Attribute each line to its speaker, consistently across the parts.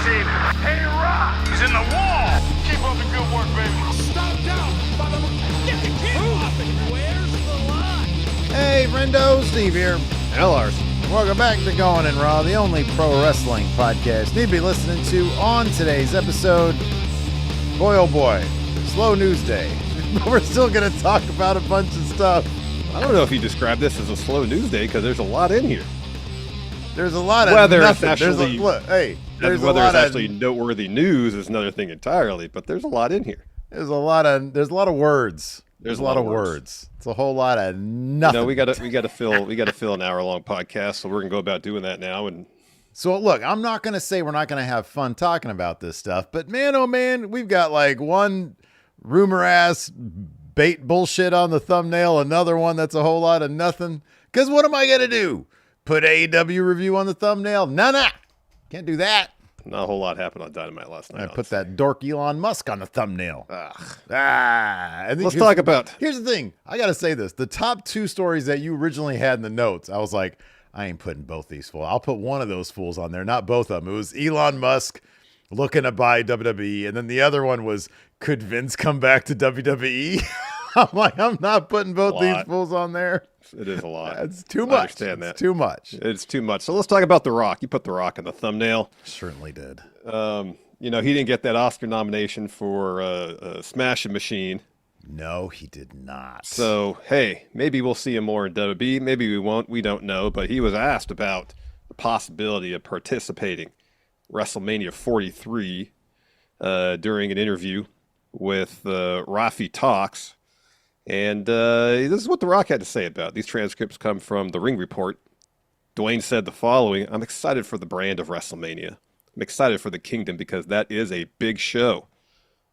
Speaker 1: Steve. Hey, Rock. He's in the wall. Keep up the good work, baby. Stop down. Get the kid off it. Where's the line?
Speaker 2: Hey, Friendo, Steve here.
Speaker 3: And Lars.
Speaker 2: Welcome back to Going in Raw, the only pro wrestling podcast you'd be listening to on today's episode. Boy, oh boy, slow news day. But we're still going to talk about a bunch of stuff.
Speaker 3: I don't know if you describe this as a slow news day because there's a lot in here.
Speaker 2: There's a lot of
Speaker 3: whether
Speaker 2: nothing.
Speaker 3: It's actually,
Speaker 2: there's
Speaker 3: whether
Speaker 2: a lot
Speaker 3: it's actually noteworthy news is another thing entirely. But there's a lot in here.
Speaker 2: There's a lot of words. There's a lot of words. It's a whole lot of nothing.
Speaker 3: No, we gotta fill an hour-long podcast, so we're gonna go about doing that now. And
Speaker 2: so look, I'm not gonna say we're not gonna have fun talking about this stuff, but man, oh man, we've got like one rumor ass bait bullshit on the thumbnail, another one that's a whole lot of nothing. Because what am I gonna do? Put AEW review on the thumbnail? Nah, can't do that.
Speaker 3: not a whole lot happened on Dynamite last night.
Speaker 2: I put that dork Elon Musk on the thumbnail.
Speaker 3: And let's talk about.
Speaker 2: Here's the thing. I got to say this. The top two stories that you originally had in the notes, I was like, I ain't putting both these fools. I'll put one of those fools on there, not both of them. It was Elon Musk looking to buy WWE. And then the other one was, could Vince come back to WWE? I'm like, I'm not putting both these fools on there.
Speaker 3: It is a lot.
Speaker 2: It's too much.
Speaker 3: I understand that.
Speaker 2: It's too much.
Speaker 3: It's too much. So let's talk about The Rock. You put The Rock in the thumbnail.
Speaker 2: Certainly did.
Speaker 3: He didn't get that Oscar nomination for Smashing Machine.
Speaker 2: No, he did not.
Speaker 3: So, hey, maybe we'll see him more in WWE. Maybe we won't. We don't know. But he was asked about the possibility of participating WrestleMania 43 during an interview with Rafi Talks. And this is what The Rock had to say about it. These transcripts come from The Ring Report. Dwayne said the following: I'm excited for the brand of WrestleMania. I'm excited for the Kingdom because that is a big show.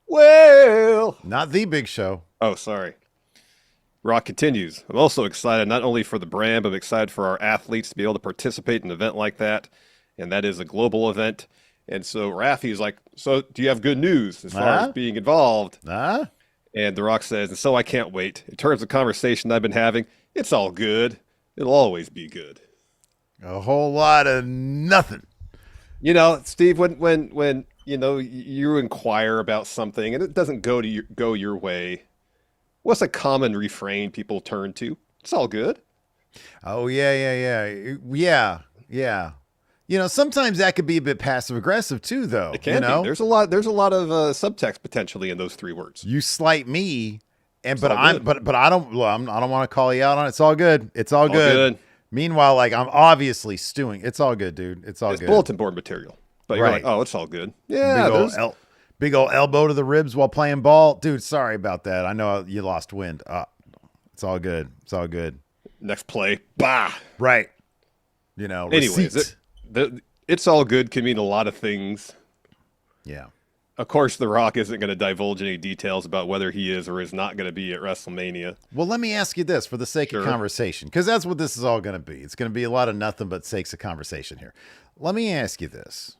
Speaker 3: Well,
Speaker 2: not the big show.
Speaker 3: Oh, sorry. Rock continues. I'm also excited not only for the brand, but I'm excited for our athletes to be able to participate in an event like that. And that is a global event. And so Rafi's like, so do you have good news as far as being involved? And The Rock says, and so I can't wait. In terms of conversation I've been having, it's all good. It'll always be good.
Speaker 2: A whole lot of nothing.
Speaker 3: Steve, when you inquire about something and it doesn't go your way, what's a common refrain people turn to? It's all good.
Speaker 2: Oh, yeah. Sometimes that could be a bit passive aggressive too, though.
Speaker 3: It can be. There's a lot of subtext potentially in those three words.
Speaker 2: You slight me, but I don't want to call you out on it. It's all good. It's all good. Meanwhile, I'm obviously stewing. It's all good, dude. It's all good.
Speaker 3: Bulletin board material. But you're like, oh, it's all good. Yeah.
Speaker 2: Big old elbow to the ribs while playing ball. Dude, sorry about that. I know you lost wind. It's all good. It's all good.
Speaker 3: Next play. Bah.
Speaker 2: Right.
Speaker 3: Anyways, it's all good can mean a lot of things.
Speaker 2: Yeah.
Speaker 3: Of course, The Rock isn't going to divulge any details about whether he is or is not going to be at WrestleMania.
Speaker 2: Well, let me ask you this for the sake of conversation, because that's what this is all going to be. It's going to be a lot of nothing but sakes of conversation here. Let me ask you this.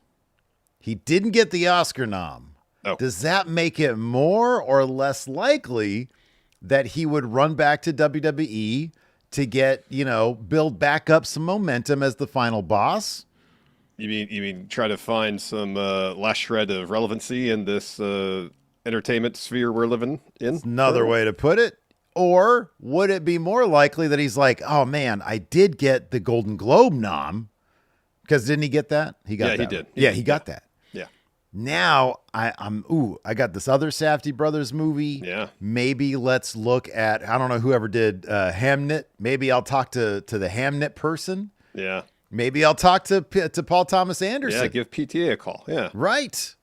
Speaker 2: He didn't get the Oscar nom.
Speaker 3: Oh.
Speaker 2: Does that make it more or less likely that he would run back to WWE to get, build back up some momentum as the final boss?
Speaker 3: You mean try to find some last shred of relevancy in this entertainment sphere we're living in?
Speaker 2: That's another way to put it. Or would it be more likely that he's like, oh man, I did get the Golden Globe nom? Because didn't he get that? He got that.
Speaker 3: He did.
Speaker 2: He got that.
Speaker 3: Yeah.
Speaker 2: Now I got this other Safdie Brothers movie.
Speaker 3: Yeah.
Speaker 2: Maybe let's look at, I don't know whoever did Hamnet. Maybe I'll talk to the Hamnet person.
Speaker 3: Yeah.
Speaker 2: Maybe I'll talk to Paul Thomas Anderson.
Speaker 3: Yeah, give PTA a call. Yeah.
Speaker 2: Right.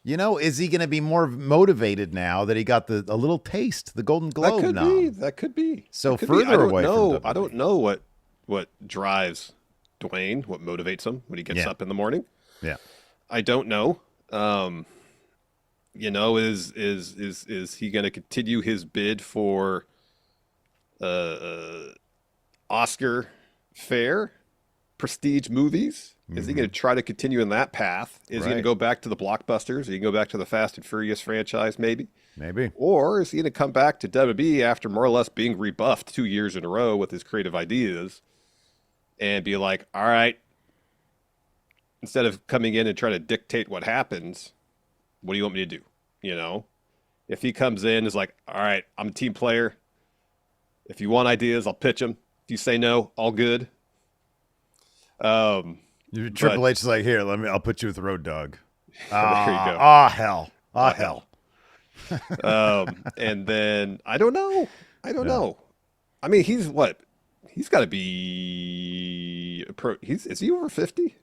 Speaker 2: Is he going to be more motivated now that he got a little taste, the Golden Globe nom?
Speaker 3: That could be.
Speaker 2: So further away from WWE.
Speaker 3: I don't know what drives Dwayne, what motivates him when he gets up in the morning.
Speaker 2: Yeah.
Speaker 3: I don't know. Is he going to continue his bid for Oscar fare? Prestige movies? Is he going to try to continue in that path? Is he going to go back to the blockbusters? Is he going to go back to the Fast and Furious franchise, maybe? Or is he going to come back to WWE after more or less being rebuffed 2 years in a row with his creative ideas and be like, all right, instead of coming in and trying to dictate what happens, what do you want me to do? You know, if he comes in is like, all right, I'm a team player. If you want ideas, I'll pitch them. If you say no, all good.
Speaker 2: Triple H is like, here, I'll put you with the Road Dogg.
Speaker 3: There you go.
Speaker 2: Hell. Hell.
Speaker 3: And then I don't know. I mean, he's what? He's got to be. Is he over 50?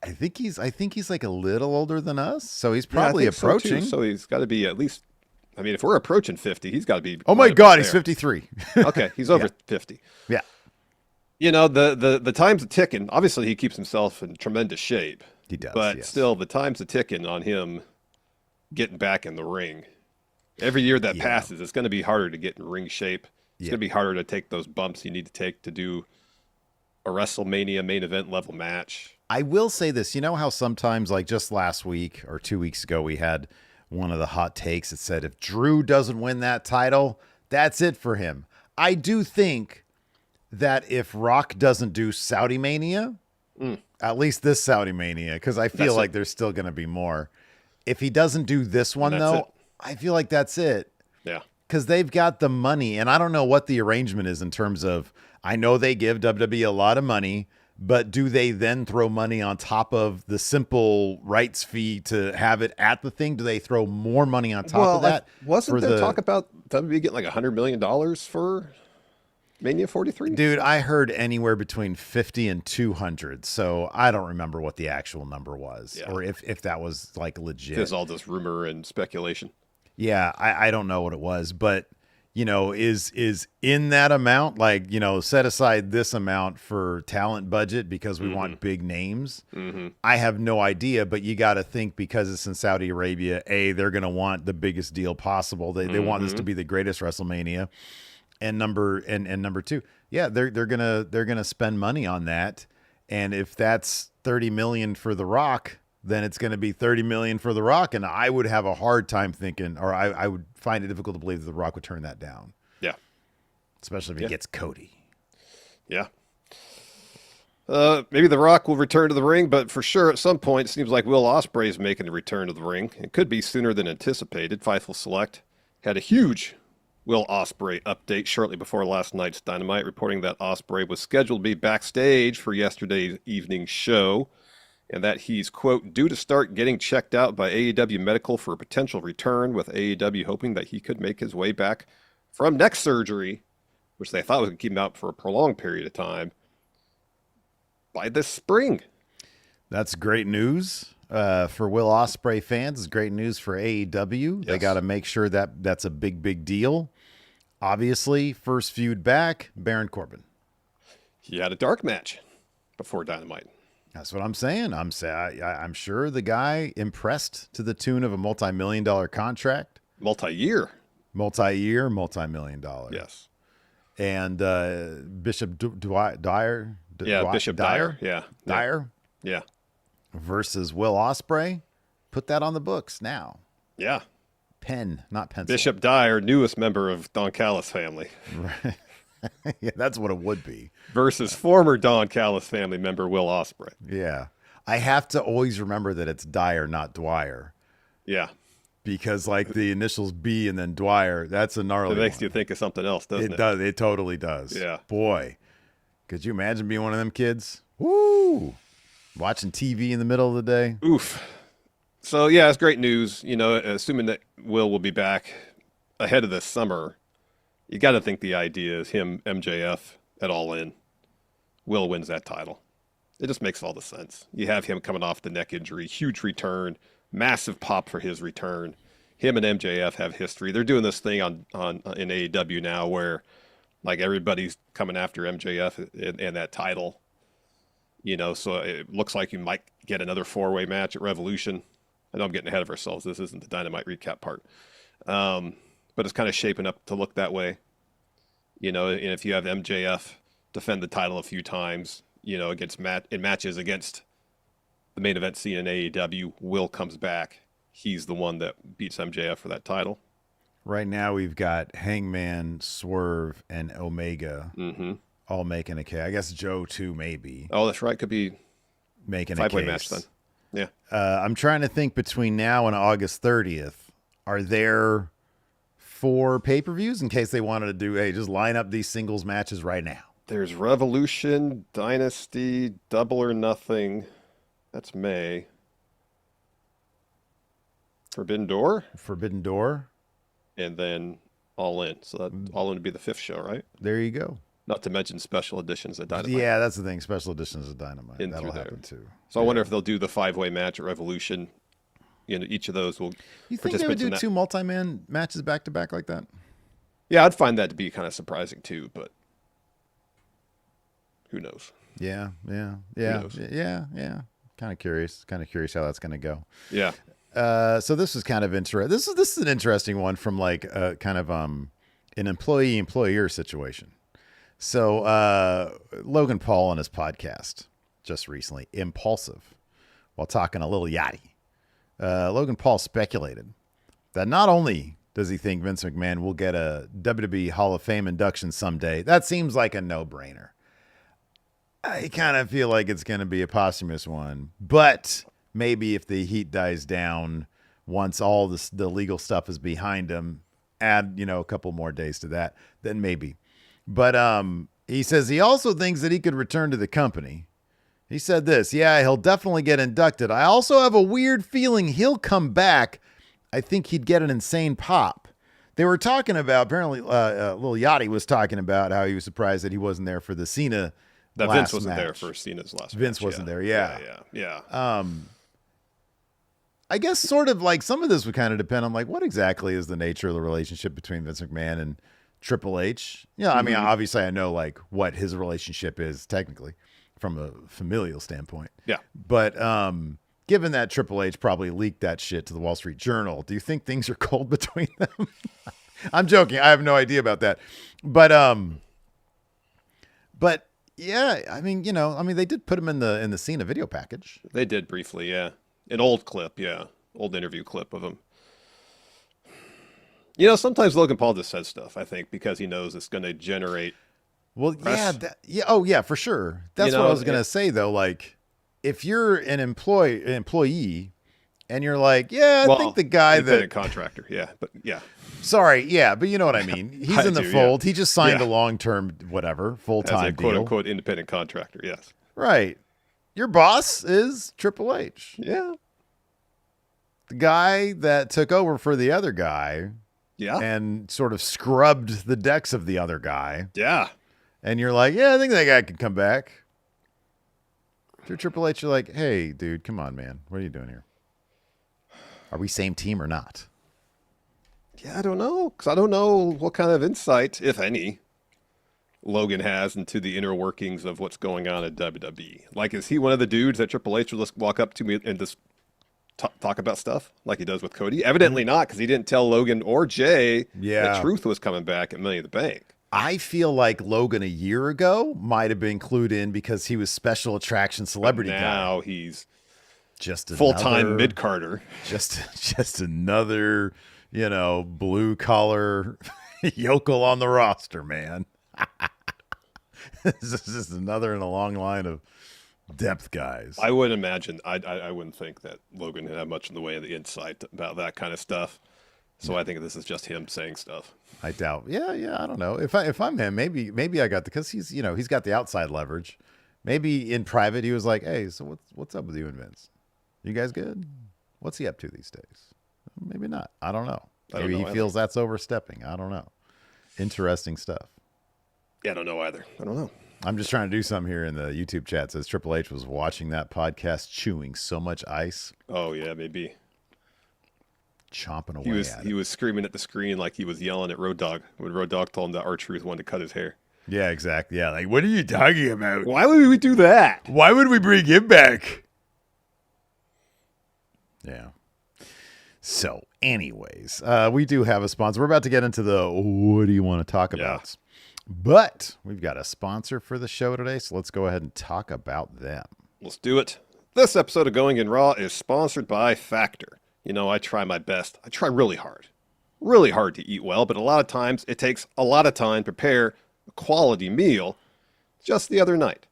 Speaker 2: I think he's like a little older than us, so he's probably approaching.
Speaker 3: So he's got to be at least. I mean, if we're approaching 50, he's got to be.
Speaker 2: Oh my God, he's 53.
Speaker 3: Okay, he's over 50.
Speaker 2: Yeah.
Speaker 3: You know, the time's a ticking. Obviously, he keeps himself in tremendous shape.
Speaker 2: He does,
Speaker 3: but
Speaker 2: yes.
Speaker 3: still, the time's a ticking on him getting back in the ring. Every year that passes, it's going to be harder to get in ring shape. It's going to be harder to take those bumps you need to take to do a WrestleMania main event level match.
Speaker 2: I will say this. You know how sometimes, like just last week or 2 weeks ago, we had one of the hot takes that said if Drew doesn't win that title, that's it for him. I do think that if Rock doesn't do Saudi-Mania, at least this Saudi-Mania, because I feel like there's still going to be more. If he doesn't do this one, though, I feel like that's it.
Speaker 3: Yeah.
Speaker 2: Because they've got the money, and I don't know what the arrangement is in terms of, I know they give WWE a lot of money, but do they then throw money on top of the simple rights fee to have it at the thing? Do they throw more money on top of that?
Speaker 3: Wasn't there talk about WWE getting like $100 million for Mania 43?
Speaker 2: Dude, I heard anywhere between 50 and 200. So I don't remember what the actual number was, or if that was like legit.
Speaker 3: It's all just rumor and speculation.
Speaker 2: Yeah, I don't know what it was, but you know, is in that amount, like, you know, set aside this amount for talent budget because we want big names. I have no idea, but you got to think because it's in Saudi Arabia, they're going to want the biggest deal possible. They want this to be the greatest WrestleMania. And number two, yeah, they're gonna spend money on that. And if that's $30 million for The Rock, then it's going to be $30 million for The Rock. And I would have a hard time thinking, or I would find it difficult to believe that The Rock would turn that down.
Speaker 3: Yeah.
Speaker 2: Especially if he gets Cody.
Speaker 3: Yeah. Maybe The Rock will return to the ring, but for sure at some point, it seems like Will Ospreay is making a return to the ring. It could be sooner than anticipated. Fightful Select had a huge Will Ospreay update shortly before last night's Dynamite, reporting that Ospreay was scheduled to be backstage for yesterday's evening show, and that he's, quote, due to start getting checked out by AEW Medical for a potential return, with AEW hoping that he could make his way back from neck surgery, which they thought was going to keep him out for a prolonged period of time, by this spring.
Speaker 2: That's great news for Will Ospreay fans. It's great news for AEW. Yes. They got to make sure that that's a big, big deal. Obviously, first feud back, Baron Corbin.
Speaker 3: He had a dark match before Dynamite.
Speaker 2: That's what I'm saying. I'm sure the guy impressed to the tune of a multi-million-dollar contract.
Speaker 3: Multi-year,
Speaker 2: multi-million-dollar.
Speaker 3: Yes.
Speaker 2: And Bishop Dyer.
Speaker 3: Bishop Dyer. Yeah.
Speaker 2: Dyer.
Speaker 3: Yeah.
Speaker 2: Versus Will Ospreay. Put that on the books now.
Speaker 3: Yeah.
Speaker 2: Pen, not pencil.
Speaker 3: Bishop Dyer, newest member of Don Callis family.
Speaker 2: Right. Yeah, that's what it would be.
Speaker 3: Versus former Don Callis family member Will Ospreay.
Speaker 2: Yeah. I have to always remember that it's Dyer, not Dwyer.
Speaker 3: Yeah.
Speaker 2: Because like the initials B and then Dwyer, that's a gnarly
Speaker 3: It makes
Speaker 2: one.
Speaker 3: you think of something else, doesn't it?
Speaker 2: It does. It totally does.
Speaker 3: Yeah.
Speaker 2: Boy, could you imagine being one of them kids? Woo! Watching TV in the middle of the day.
Speaker 3: Oof. So, yeah, it's great news. You know, assuming that Will be back ahead of this summer, you got to think the idea is him, MJF, at All In. Will wins that title. It just makes all the sense. You have him coming off the neck injury, huge return, massive pop for his return. Him and MJF have history. They're doing this thing in AEW now where, like, everybody's coming after MJF and that title. You know, so it looks like you might get another four-way match at Revolution. I know I'm getting ahead of ourselves. This isn't the Dynamite recap part. But it's kind of shaping up to look that way. You know, and if you have MJF defend the title a few times, you know, against in matches against the main event scene in AEW, Will comes back. He's the one that beats MJF for that title.
Speaker 2: Right now we've got Hangman, Swerve, and Omega all making a K. I guess Joe too, maybe.
Speaker 3: Oh, that's right. Could be
Speaker 2: making a
Speaker 3: Five-way
Speaker 2: case.
Speaker 3: match then. Yeah.
Speaker 2: I'm trying to think between now and August 30th, are there 4 pay-per-views in case they wanted to do, hey, just line up these singles matches right now?
Speaker 3: There's Revolution, Dynasty, Double or Nothing. That's May. Forbidden Door. And then All In. So that All In would be the 5th show, right?
Speaker 2: There you go.
Speaker 3: Not to mention special editions at Dynamite.
Speaker 2: Yeah, that's the thing. Special editions of Dynamite.
Speaker 3: In
Speaker 2: That'll
Speaker 3: through
Speaker 2: happen
Speaker 3: there.
Speaker 2: too.
Speaker 3: So I wonder if they'll do the 5-way match at Revolution. Each of those will.
Speaker 2: You think they would do 2 multi-man matches back to back like that?
Speaker 3: Yeah, I'd find that to be kind of surprising too, but who knows?
Speaker 2: Yeah. Kind of curious how that's going to go.
Speaker 3: Yeah.
Speaker 2: So this is kind of interesting. This is an interesting one from like kind of an employee-employer situation. So Logan Paul on his podcast just recently, Impulsive, while talking a little yachty, Logan Paul speculated that not only does he think Vince McMahon will get a WWE Hall of Fame induction someday, that seems like a no-brainer. I kind of feel like it's going to be a posthumous one, but maybe if the heat dies down, once all the legal stuff is behind him, add, a couple more days to that, then maybe. But he says he also thinks that he could return to the company. He said this, yeah, he'll definitely get inducted. I also have a weird feeling he'll come back. I think he'd get an insane pop. They were talking about, apparently, Lil Yachty was talking about how he was surprised that he wasn't there for the Cena
Speaker 3: That
Speaker 2: last
Speaker 3: Vince wasn't
Speaker 2: match.
Speaker 3: there for Cena's last match.
Speaker 2: Vince wasn't there, yeah.
Speaker 3: Yeah.
Speaker 2: I guess sort of like some of this would kind of depend on like what exactly is the nature of the relationship between Vince McMahon and Triple H. I mean, obviously I know like what his relationship is technically from a familial standpoint.
Speaker 3: Yeah.
Speaker 2: But given that Triple H probably leaked that shit to the Wall Street Journal, do you think things are cold between them? I'm joking. I have no idea about that. But yeah, I mean, they did put him in the Cena video package.
Speaker 3: They did briefly, yeah. An old clip, yeah. Old interview clip of him. Sometimes Logan Paul just says stuff, I think, because he knows it's going to generate press.
Speaker 2: Yeah, for sure. That's what I was going to say, though. Like, if you're an employee and you're like, I think the guy
Speaker 3: independent contractor, yeah. But, yeah.
Speaker 2: Sorry, yeah, but you know what I mean. He's in the fold.
Speaker 3: Yeah.
Speaker 2: He just signed a long-term, whatever, full-time
Speaker 3: deal. As a
Speaker 2: deal.
Speaker 3: quote-unquote independent contractor, yes.
Speaker 2: Right. Your boss is Triple H.
Speaker 3: Yeah.
Speaker 2: The guy that took over for the other guy.
Speaker 3: Yeah.
Speaker 2: And sort of scrubbed the decks of the other guy.
Speaker 3: Yeah.
Speaker 2: And you're like, I think that guy can come back. If you're Triple H, you're like, hey, dude, come on, man. What are you doing here? Are we same team or not?
Speaker 3: Yeah, I don't know. Because I don't know what kind of insight, if any, Logan has into the inner workings of what's going on at WWE. Like, is he one of the dudes that Triple H will just walk up to me and just talk about stuff like he does with Cody? Evidently not, because he didn't tell Logan or Jay that Truth was coming back at Money in the Bank.
Speaker 2: I feel like Logan a year ago might have been clued in because he was special attraction celebrity guy.
Speaker 3: Now he's
Speaker 2: just
Speaker 3: full-time mid-carder.
Speaker 2: Just another, blue collar yokel on the roster, man. This is just another in a long line of depth guys.
Speaker 3: I would imagine. I wouldn't think that Logan had much in the way of the insight about that kind of stuff. So I think this is just him saying stuff.
Speaker 2: I doubt. Yeah. I don't know. If I'm him, maybe I got because he's he's got the outside leverage. Maybe in private he was like, hey, so what's up with you and Vince? You guys good? What's he up to these days? Maybe not. I don't know. Maybe he feels that's overstepping. I don't know. Interesting stuff.
Speaker 3: Yeah, I don't know either. I don't know.
Speaker 2: I'm just trying to do something here in the YouTube chat. It says Triple H was watching that podcast chewing so much ice.
Speaker 3: Oh, yeah, maybe.
Speaker 2: Chomping away at it.
Speaker 3: He was screaming at the screen like he was yelling at Road Dogg when Road Dogg told him that R-Truth wanted to cut his hair.
Speaker 2: Yeah, exactly. Yeah, like, what are you talking about?
Speaker 3: Why would we do that?
Speaker 2: Why would we bring him back? Yeah. So, anyways, we do have a sponsor. We're about to get into the what do you want to talk about? But we've got a sponsor for the show today, so let's go ahead and talk about them.
Speaker 3: Let's do it. This episode of Going in Raw is sponsored by Factor. I try my best. I try really hard to eat well, but a lot of times it takes a lot of time to prepare a quality meal. Just the other night,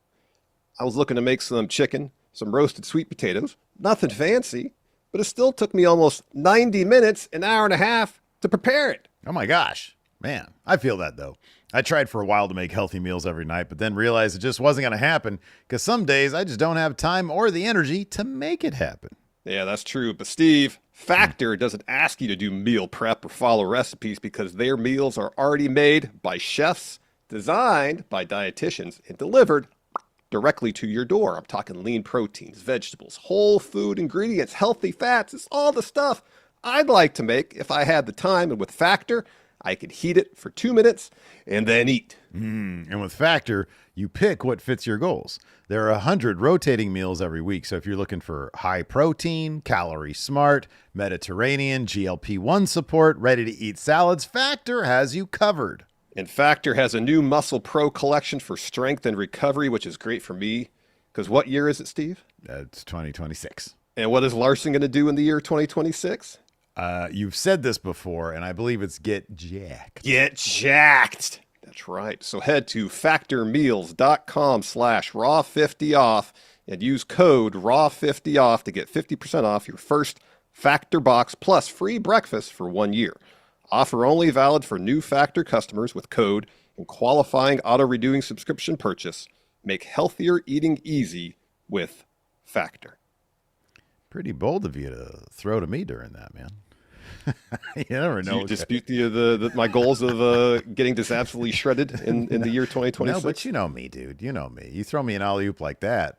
Speaker 3: I was looking to make some chicken, some roasted sweet potatoes. Nothing fancy, but it still took me almost 90 minutes, an hour and a half to prepare it.
Speaker 2: Oh my gosh, man, I feel that though. I tried for a while to make healthy meals every night, but then realized it just wasn't going to happen because some days I just don't have time or the energy to make it happen.
Speaker 3: Yeah, that's true. But Steve, Factor doesn't ask you to do meal prep or follow recipes because their meals are already made by chefs, designed by dietitians, and delivered directly to your door. I'm talking lean proteins, vegetables, whole food ingredients, healthy fats. It's all the stuff I'd like to make if I had the time. And with Factor, I could heat it for 2 minutes and then eat.
Speaker 2: And with Factor, you pick what fits your goals. There are 100 rotating meals every week. So if you're looking for high protein, calorie smart, Mediterranean, GLP-1 support, ready to eat salads, Factor has you covered.
Speaker 3: And Factor has a new Muscle Pro collection for strength and recovery, which is great for me. Because what year is it, Steve?
Speaker 2: It's 2026.
Speaker 3: And what is Larson going to do in the year 2026?
Speaker 2: You've said this before, and I believe it's get jacked.
Speaker 3: Get jacked. That's right. So head to factormeals.com/raw50off and use code raw50off to get 50% off your first Factor box plus free breakfast for 1 year. Offer only valid for new Factor customers with code and qualifying auto-renewing subscription purchase. Make healthier eating easy with Factor.
Speaker 2: Pretty bold of you to throw to me during that, man. You never know.
Speaker 3: Do you dispute my goals of getting this absolutely shredded in the year 2026?
Speaker 2: No, but you know me, dude. You know me. You throw me an alley-oop like that,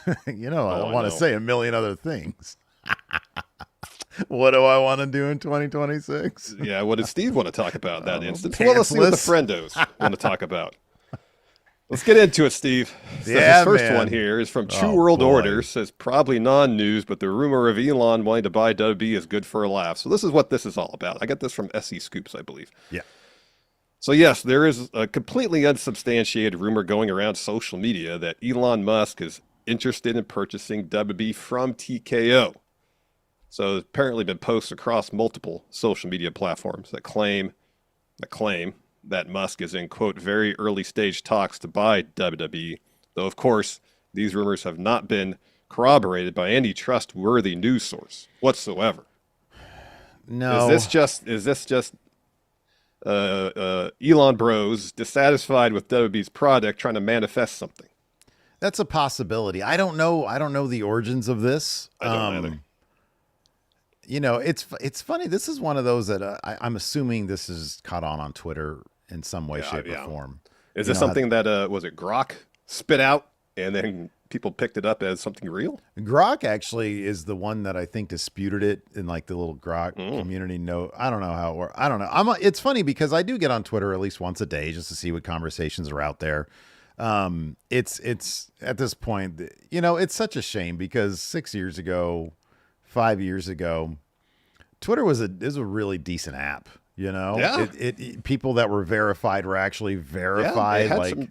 Speaker 2: I
Speaker 3: I
Speaker 2: want to
Speaker 3: know.
Speaker 2: say a million other things. What do I want to do in 2026?
Speaker 3: Yeah, what does Steve want to talk about in that instance? Well, let's see what the
Speaker 2: pantsless.
Speaker 3: friendos want to talk about. Let's get into it, Steve. So
Speaker 2: Yeah,
Speaker 3: his first
Speaker 2: man.
Speaker 3: one here is from True
Speaker 2: Oh,
Speaker 3: World
Speaker 2: boy.
Speaker 3: Order. Says probably non-news, but the rumor of Elon wanting to buy WWE is good for a laugh. So this is what this is all about. I got this from SE Scoops, I believe.
Speaker 2: Yeah.
Speaker 3: So yes, there is a completely unsubstantiated rumor going around social media that Elon Musk is interested in purchasing WWE from TKO. So there's apparently been posts across multiple social media platforms that claim that Musk is in, quote, very early stage talks to buy WWE, though, of course, these rumors have not been corroborated by any trustworthy news source whatsoever.
Speaker 2: No.
Speaker 3: Is this just Elon Bros dissatisfied with WWE's product trying to manifest something?
Speaker 2: That's a possibility. I don't know. I don't know the origins of this.
Speaker 3: I don't either.
Speaker 2: It's funny. This is one of those that I'm assuming this is caught on Twitter in some way, shape, or form.
Speaker 3: Is this something that was it Grok spit out and then people picked it up as something real?
Speaker 2: Grok actually is the one that I think disputed it in like the little Grok community note. I don't know how it works. I don't know. It's funny because I do get on Twitter at least once a day just to see what conversations are out there. It's at this point, it's such a shame because 6 years ago, 5 years ago, Twitter is a really decent app.
Speaker 3: Yeah.
Speaker 2: People that were verified were actually verified.
Speaker 3: Yeah, it had
Speaker 2: like
Speaker 3: some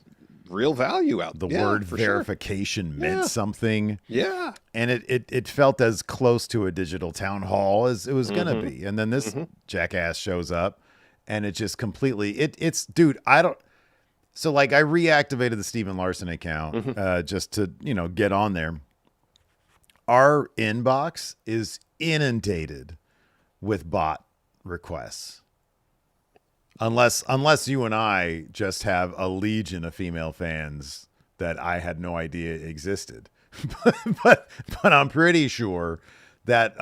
Speaker 3: real value out.
Speaker 2: the
Speaker 3: Yeah,
Speaker 2: word
Speaker 3: for sure.
Speaker 2: verification meant
Speaker 3: Yeah.
Speaker 2: something.
Speaker 3: Yeah.
Speaker 2: And it felt as close to a digital town hall as it was gonna be. And then this jackass shows up, and it just completely it's dude. So like I reactivated the Steven Larson account just to get on there. Our inbox is inundated with bot requests. Unless you and I just have a legion of female fans that I had no idea existed. but I'm pretty sure that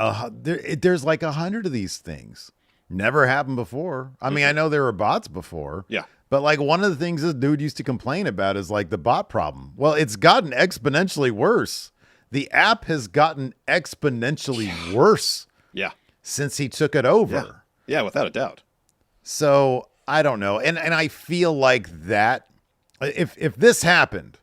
Speaker 2: there's like 100 of these things. Never happened before. I mean, I know there were bots before.
Speaker 3: Yeah.
Speaker 2: But like one of the things this dude used to complain about is like the bot problem. Well, it's gotten exponentially worse. The app has gotten exponentially worse
Speaker 3: Yeah.
Speaker 2: since he took it over.
Speaker 3: Yeah, without a doubt.
Speaker 2: So I don't know. And I feel like that if this happened,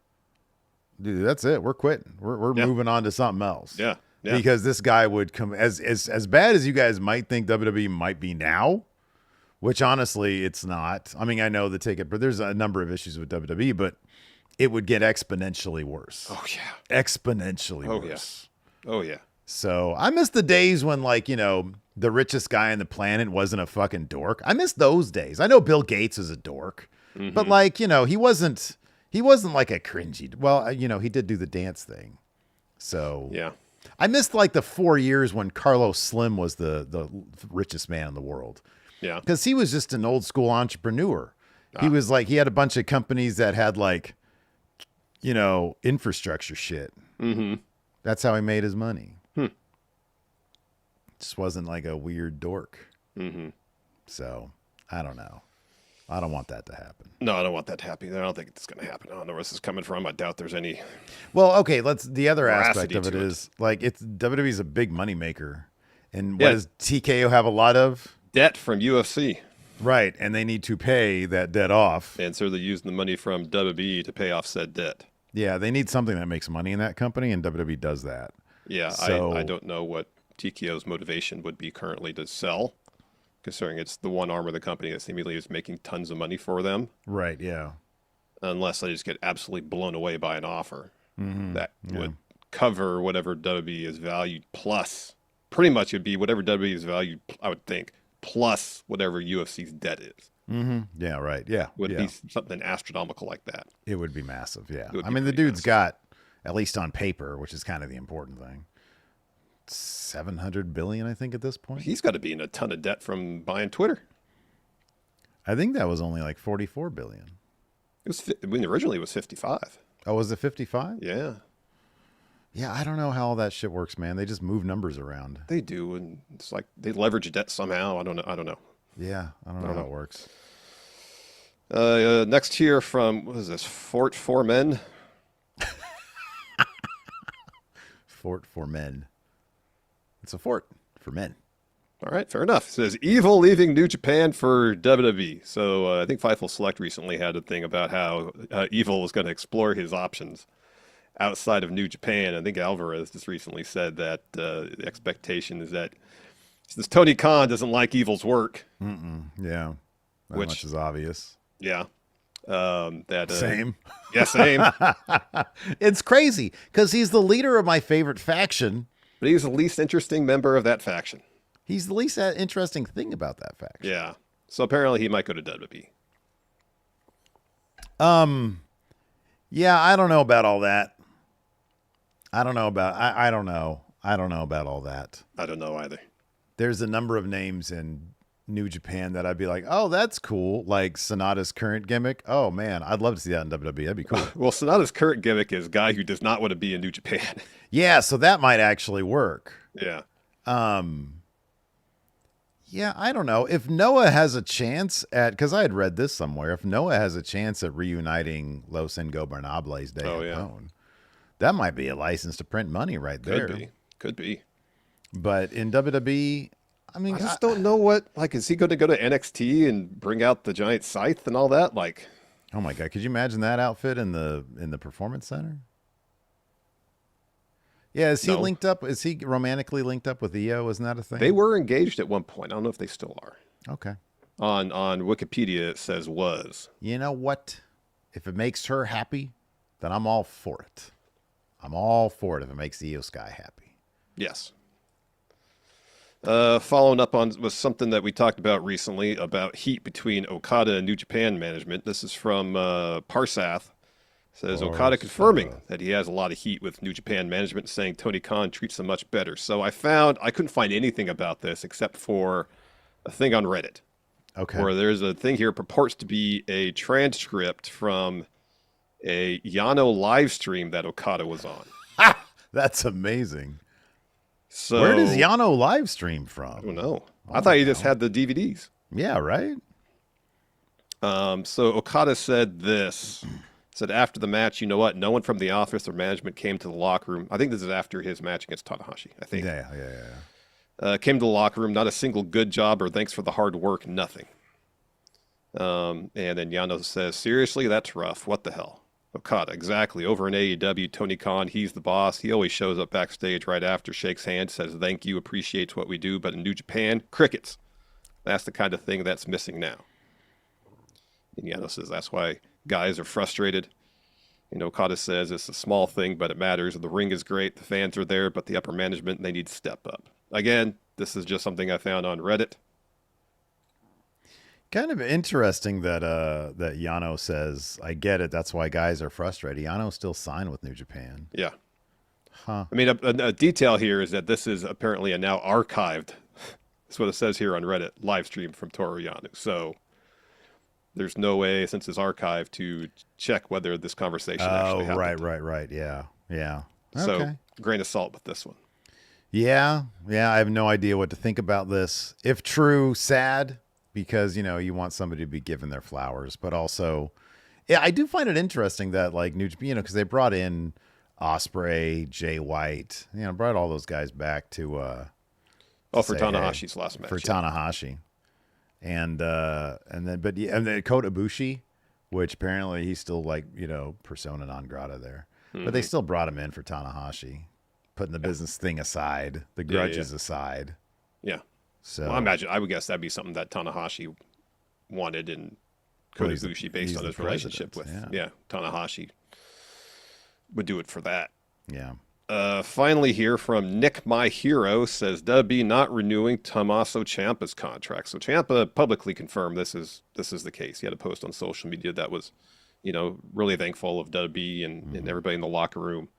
Speaker 2: dude, that's it. We're quitting. We're moving on to something else.
Speaker 3: Yeah. Yeah.
Speaker 2: Because this guy would come as bad as you guys might think WWE might be now, which honestly it's not. I mean, I know the ticket, but there's a number of issues with WWE, but it would get exponentially worse.
Speaker 3: Oh yeah.
Speaker 2: Exponentially worse.
Speaker 3: Oh yeah.
Speaker 2: So I miss the days when the richest guy on the planet wasn't a fucking dork. I miss those days. I know Bill Gates is a dork, but he wasn't like a cringy. Well, he did do the dance thing. So
Speaker 3: Yeah.
Speaker 2: I missed like the 4 years when Carlos Slim was the richest man in the world.
Speaker 3: Yeah.
Speaker 2: Because he was just an old school entrepreneur. He was like, he had a bunch of companies that had like, infrastructure shit.
Speaker 3: Mm-hmm.
Speaker 2: That's how he made his money.
Speaker 3: Hmm.
Speaker 2: Just wasn't like a weird dork.
Speaker 3: Mm-hmm.
Speaker 2: So I don't know. I don't want that to happen.
Speaker 3: No, I don't want that to happen. I don't think it's going to happen. I don't know where this is coming from. I doubt there's any.
Speaker 2: Well, okay. The other aspect
Speaker 3: veracity
Speaker 2: of it
Speaker 3: to it.
Speaker 2: is like WWE's a big money maker. And
Speaker 3: Yeah.
Speaker 2: what does TKO have a lot of?
Speaker 3: Debt from UFC.
Speaker 2: Right. And they need to pay that debt off.
Speaker 3: And so they're using the money from WWE to pay off said debt.
Speaker 2: Yeah. They need something that makes money in that company. And WWE does that.
Speaker 3: Yeah.
Speaker 2: So,
Speaker 3: I don't know what TKO's motivation would be currently to sell, considering it's the one arm of the company that seemingly is making tons of money for them.
Speaker 2: Right. Yeah.
Speaker 3: Unless they just get absolutely blown away by an offer that
Speaker 2: Yeah.
Speaker 3: would cover whatever WWE is valued plus. Pretty much it would be whatever WWE is valued, I would think, plus whatever UFC's debt is.
Speaker 2: Mm-hmm. Yeah. Right. Yeah.
Speaker 3: Would
Speaker 2: yeah.
Speaker 3: be something astronomical like that.
Speaker 2: It would be massive. Yeah.
Speaker 3: would
Speaker 2: I
Speaker 3: be
Speaker 2: mean, the
Speaker 3: pretty
Speaker 2: dude's
Speaker 3: massive.
Speaker 2: got, at least on paper, which is kind of the important thing, 700 billion, I think, at this point.
Speaker 3: He's got to be in a ton of debt from buying Twitter.
Speaker 2: I think that was only like 44 billion.
Speaker 3: It was originally it was 55.
Speaker 2: Oh, was it 55?
Speaker 3: Yeah,
Speaker 2: Yeah, I don't know how all that shit works, man. They just move numbers around.
Speaker 3: they do, and it's like they leverage debt somehow. I don't know.
Speaker 2: Yeah, I don't know how it works.
Speaker 3: Next here from what is this? Fort for Men.
Speaker 2: Fort for men. It's a fort for men.
Speaker 3: All right, fair enough. It says Evil leaving New Japan for WWE. So I think Fightful Select recently had a thing about how Evil was going to explore his options outside of New Japan. I think Alvarez just recently said that the expectation is that since Tony Khan doesn't like Evil's work,
Speaker 2: Yeah, that
Speaker 3: Which-
Speaker 2: much is obvious.
Speaker 3: yeah,
Speaker 2: Same.
Speaker 3: yeah, same.
Speaker 2: It's crazy because he's the leader of my favorite faction.
Speaker 3: But he's the least interesting member of that faction.
Speaker 2: He's the least interesting thing about that faction.
Speaker 3: Yeah. So apparently he might go to WWE.
Speaker 2: Yeah, I don't know about all that. I don't know about I don't know. I don't know about all that.
Speaker 3: I don't know either.
Speaker 2: There's a number of names in New Japan that I'd be like, oh, that's cool. Like Sonata's current gimmick. Oh man, I'd love to see that in WWE. That'd be cool.
Speaker 3: Well, Sonata's current gimmick is guy who does not want to be in New Japan.
Speaker 2: Yeah, so that might actually work.
Speaker 3: Yeah.
Speaker 2: Yeah, I don't know. If Noah has a chance at, because I had read this somewhere, if Noah has a chance at reuniting Los Ingobernables de Japón, that might be a license to print money right there.
Speaker 3: Could be.
Speaker 2: But in WWE, I mean,
Speaker 3: I just don't know what, like, is he going to go to NXT and bring out the giant scythe and all that? Like,
Speaker 2: oh my God, could you imagine that outfit in the Performance Center? Yeah, is he
Speaker 3: No.
Speaker 2: linked up? Is he romantically linked up with EO? Isn't that a thing?
Speaker 3: they were engaged at one point. I don't know if they still are.
Speaker 2: Okay.
Speaker 3: On Wikipedia, it says was.
Speaker 2: You know what? If it makes her happy, then I'm all for it. I'm all for it if it makes the EO Sky happy.
Speaker 3: Yes. Following up on was something that we talked about recently about heat between Okada and New Japan management. This is from Parsath. Says Okada confirming that he has a lot of heat with New Japan management, saying Tony Khan treats them much better. So I couldn't find anything about this except for a thing on Reddit.
Speaker 2: Okay.
Speaker 3: Where there's a thing here purports to be a transcript from a Yano live stream that Okada was on.
Speaker 2: That's amazing.
Speaker 3: So
Speaker 2: Where does Yano live stream
Speaker 3: I
Speaker 2: from?
Speaker 3: don't know. I thought he just had the DVDs.
Speaker 2: Yeah, right?
Speaker 3: So Okada said this. Said after the match, you know what? No one from the office or management came to the locker room. I think this is after his match against Tanahashi. I think.
Speaker 2: Yeah.
Speaker 3: Came to the locker room. Not a single good job or thanks for the hard work. Nothing. And then Yano says, seriously, that's rough. What the hell? Okada, exactly. Over in AEW, Tony Khan, he's the boss. He always shows up backstage right after, shakes hands, says thank you, appreciates what we do. But in New Japan, crickets. That's the kind of thing that's missing now. And Yano says that's why guys are frustrated. You know, Okada says it's a small thing, but it matters. The ring is great. The fans are there, but the upper management, they need to step up. Again, this is just something I found on Reddit.
Speaker 2: Kind of interesting that that Yano says, I get it. That's why guys are frustrated. Yano still signed with New Japan.
Speaker 3: Yeah.
Speaker 2: Huh.
Speaker 3: I mean, a detail here is that this is apparently a now archived. That's what it says here on Reddit. Live stream from Toru Yano. So there's no way, since it's archived, to check whether this conversation actually happened.
Speaker 2: Right. Yeah.
Speaker 3: So
Speaker 2: Okay.
Speaker 3: grain of salt with this one.
Speaker 2: Yeah. I have no idea what to think about this. If true, sad, because, you want somebody to be given their flowers, but also, yeah, I do find it interesting that like New Japan, because they brought in Ospreay, Jay White, brought all those guys back to
Speaker 3: For Tanahashi's last match.
Speaker 2: For Tanahashi. And then Kota Ibushi, which apparently he's still like, persona non grata there. Mm-hmm. But they still brought him in for Tanahashi, putting the business thing aside, the grudges aside.
Speaker 3: Yeah.
Speaker 2: So
Speaker 3: I would guess that'd be something that Tanahashi wanted, and Kota Ibushi, based on his relationship with Tanahashi, would do it for that.
Speaker 2: Yeah.
Speaker 3: Finally here from Nick My Hero says WWE not renewing Tommaso Ciampa's contract. So Ciampa publicly confirmed this is the case. He had a post on social media that was, really thankful of WWE and everybody in the locker room,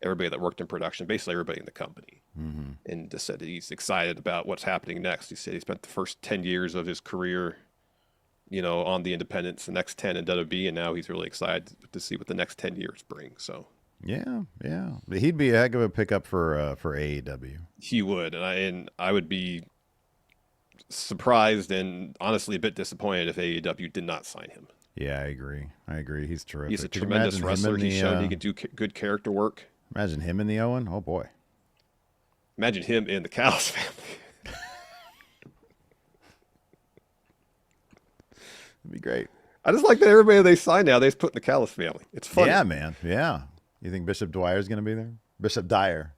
Speaker 3: everybody that worked in production, basically everybody in the company. Mm-hmm. And just said that he's excited about what's happening next. He said he spent the first 10 years of his career, on the independents, the next 10 in WWE, and now he's really excited to see what the next 10 years bring. So
Speaker 2: yeah. He'd be a heck of a pickup for AEW. He
Speaker 3: would, and I would be surprised and honestly a bit disappointed if AEW did not sign him.
Speaker 2: Yeah, I agree. He's terrific.
Speaker 3: He's a tremendous wrestler. He's shown he can do good character work.
Speaker 2: Imagine him in the Owen. Oh boy.
Speaker 3: Imagine him in the Callis family.
Speaker 2: It'd be great.
Speaker 3: I just like that everybody they sign now, they just put in the Callis family. It's funny.
Speaker 2: Yeah, man. Yeah. You think Bishop Dwyer's going to be there? Bishop Dyer.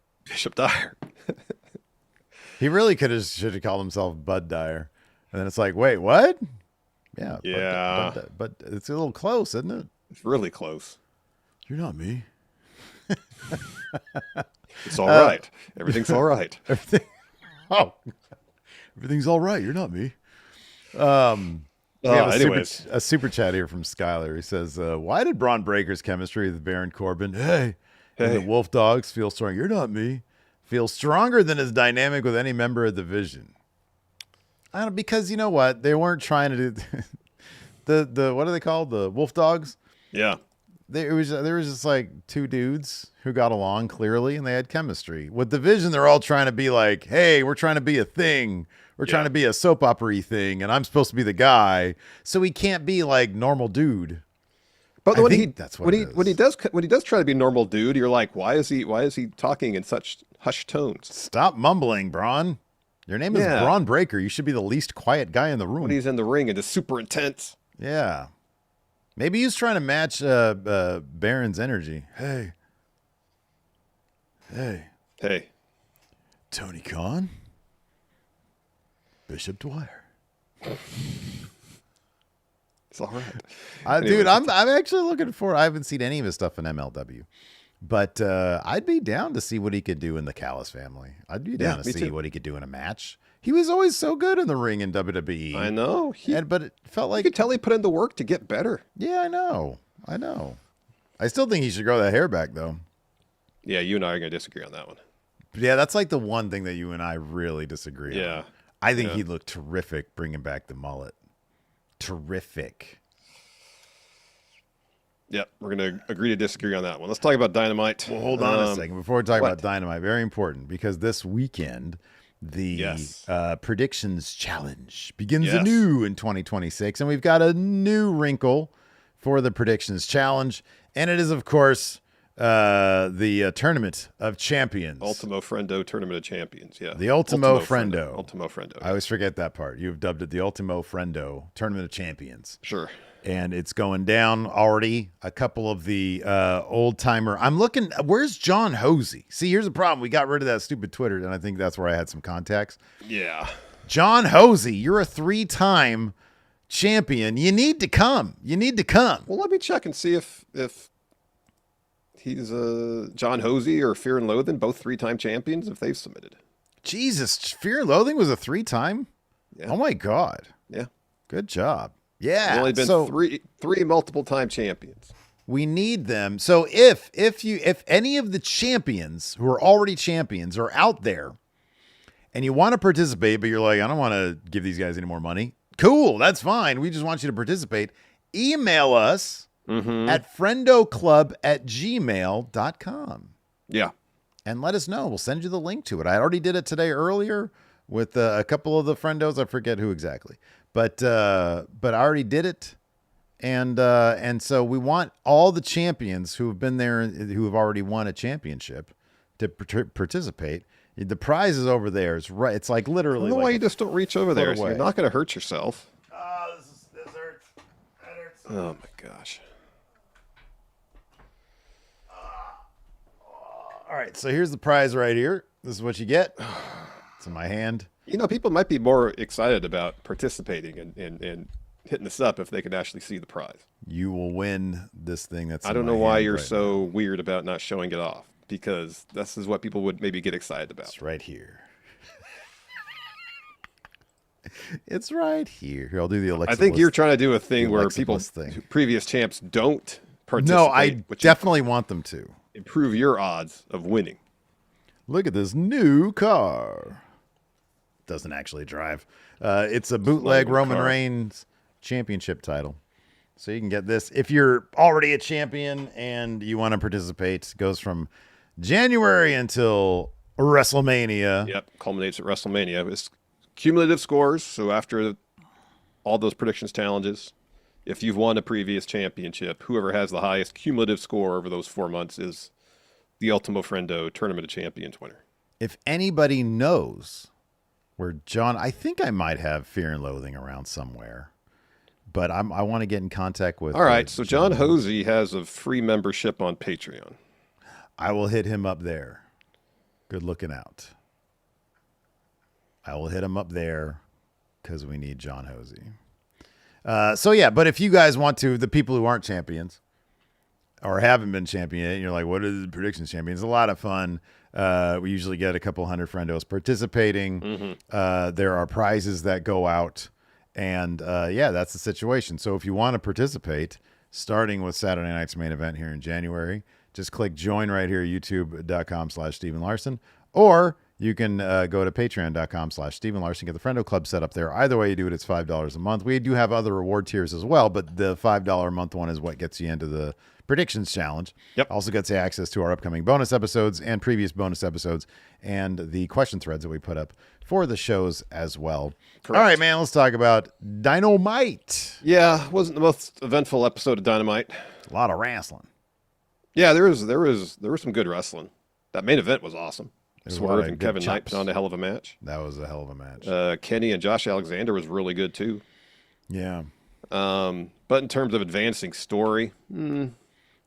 Speaker 2: He really should have called himself Bud Dyer. And then it's like, wait, what? Yeah.
Speaker 3: Yeah.
Speaker 2: But it's a little close, isn't it?
Speaker 3: It's really close.
Speaker 2: You're not me.
Speaker 3: It's all right. Everything's all right.
Speaker 2: Everything's all right. You're not me. We have a super chat here from Skylar. He says, why did Braun Breaker's chemistry with Baron Corbin, and the Wolf Dogs feel strong? You're not me. Feel stronger than his dynamic with any member of the Division. I don't, because you know what? They weren't trying to do the what are they called? The Wolf Dogs?
Speaker 3: Yeah.
Speaker 2: There was just like two dudes who got along clearly and they had chemistry. With Division, they're all trying to be like, hey, we're trying to be a thing. We're trying to be a soap opera thing, and I'm supposed to be the guy, so he can't be like normal dude.
Speaker 3: But when he does try to be normal dude, you're like, why is he talking in such hushed tones?
Speaker 2: Stop mumbling, Braun. Your name is Braun Breaker. You should be the least quiet guy in the room.
Speaker 3: When he's in the ring and it's super intense.
Speaker 2: Yeah. Maybe he's trying to match Baron's energy. Hey. Tony Khan? Bishop Dwyer.
Speaker 3: It's all right.
Speaker 2: Dude, I'm actually looking for. I haven't seen any of his stuff in MLW, but I'd be down to see what he could do in the Callis family. I'd be down to see what he could do in a match. He was always so good in the ring in WWE.
Speaker 3: I know.
Speaker 2: But it felt like
Speaker 3: you could tell he put in the work to get better.
Speaker 2: Yeah, I know. I still think he should grow that hair back, though.
Speaker 3: Yeah, you and I are going to disagree on that one.
Speaker 2: Yeah, that's like the one thing that you and I really disagree on. I think he'd look terrific bringing back the mullet. Terrific.
Speaker 3: Yep, we're going to agree to disagree on that one. Let's talk about Dynamite.
Speaker 2: Well, hold on a second. Before we talk about Dynamite, very important, because this weekend, the Predictions Challenge begins anew in 2026, and we've got a new wrinkle for the Predictions Challenge, and it is, of course, the Tournament of Champions.
Speaker 3: Ultimo Friendo Tournament of Champions, yeah.
Speaker 2: The Ultimo Friendo.
Speaker 3: Ultimo Friendo.
Speaker 2: I always forget that part. You've dubbed it the Ultimo Friendo Tournament of Champions.
Speaker 3: Sure.
Speaker 2: And it's going down already. A couple of the old-timer. I'm looking. Where's John Hosey? See, here's the problem. We got rid of that stupid Twitter, and I think that's where I had some contacts.
Speaker 3: Yeah.
Speaker 2: John Hosey, you're a 3-time champion. You need to come.
Speaker 3: Well, let me check and see if he's John Hosey or Fear and Loathing, both 3-time champions, if they've submitted.
Speaker 2: Jesus, Fear and Loathing was a 3-time?
Speaker 3: Yeah.
Speaker 2: Oh, my God.
Speaker 3: Yeah.
Speaker 2: Good job. Yeah.
Speaker 3: There's only been three multiple-time champions.
Speaker 2: We need them. So if any of the champions who are already champions are out there and you want to participate, but you're like, I don't want to give these guys any more money. Cool, that's fine. We just want you to participate. Email us at friendoclub@gmail.com.
Speaker 3: Yeah.
Speaker 2: And let us know. We'll send you the link to it. I already did it today earlier with a couple of the friendos. I forget who exactly, but I already did it. And so we want all the champions who have been there, who have already won a championship, to participate. The prize is over there. It's right. It's like literally.
Speaker 3: I don't know why you just don't reach over there. So
Speaker 2: away.
Speaker 3: you're not going to hurt yourself.
Speaker 2: Oh, this hurts. That hurts.
Speaker 3: Oh my gosh.
Speaker 2: All right. So here's the prize right here. This is what you get. It's in my hand.
Speaker 3: You know, people might be more excited about participating and hitting this up if they could actually see the prize.
Speaker 2: You will win this thing. That's.
Speaker 3: I don't know why you're so weird about not showing it off, because this is what people would maybe get excited about.
Speaker 2: It's right here. It's right here. Here, I'll do the Alexa.
Speaker 3: I think
Speaker 2: Bliss.
Speaker 3: you're trying to do a thing where
Speaker 2: Alexa
Speaker 3: people,
Speaker 2: Bliss thing.
Speaker 3: previous champs, don't participate.
Speaker 2: No, I
Speaker 3: which
Speaker 2: definitely want them to.
Speaker 3: improve your odds of winning.
Speaker 2: Look at this new car. Doesn't actually drive. It's a bootleg
Speaker 3: even a
Speaker 2: Roman
Speaker 3: car.
Speaker 2: Reigns championship title. So you can get this. If you're already a champion and you want to participate, it goes from January until WrestleMania.
Speaker 3: Yep, culminates at WrestleMania. It's cumulative scores. So after all those predictions challenges, if you've won a previous championship, whoever has the highest cumulative score over those 4 months is the Ultimo Friendo Tournament of Champions winner.
Speaker 2: If anybody knows where John, I think I might have Fear and Loathing around somewhere, but I want to get in contact with.
Speaker 3: All right, so John Hosey has a free membership on Patreon.
Speaker 2: I will hit him up there. Good looking out. I will hit him up there because we need John Hosey. So yeah, but if you guys want to, the people who aren't champions or haven't been champion yet, and you're like, what are the predictions champions? It's a lot of fun. We usually get a couple hundred friendos participating. There are prizes that go out. And yeah, that's the situation. So if you want to participate, starting with Saturday night's main event here in January, just click join right here, youtube.com/Stephen Larson, or you can go to patreon.com/Stephen Larson, get the Friendo Club set up there. Either way you do it, it's $5 a month. We do have other reward tiers as well, but the $5 a month one is what gets you into the predictions challenge.
Speaker 3: Yep.
Speaker 2: Also gets you access to our upcoming bonus episodes and previous bonus episodes and the question threads that we put up for the shows as well.
Speaker 3: Correct.
Speaker 2: All right, man, let's talk about Dynamite.
Speaker 3: Yeah, wasn't the most eventful episode of Dynamite.
Speaker 2: A lot of wrestling.
Speaker 3: Yeah, there was some good wrestling. That main event was awesome.
Speaker 2: There was a lot
Speaker 3: Swerve
Speaker 2: of
Speaker 3: and
Speaker 2: good
Speaker 3: Kevin Knight
Speaker 2: chops.
Speaker 3: put on a hell of a match.
Speaker 2: That was a hell of a match.
Speaker 3: Kenny and Josh Alexander was really good too.
Speaker 2: Yeah.
Speaker 3: But in terms of advancing story,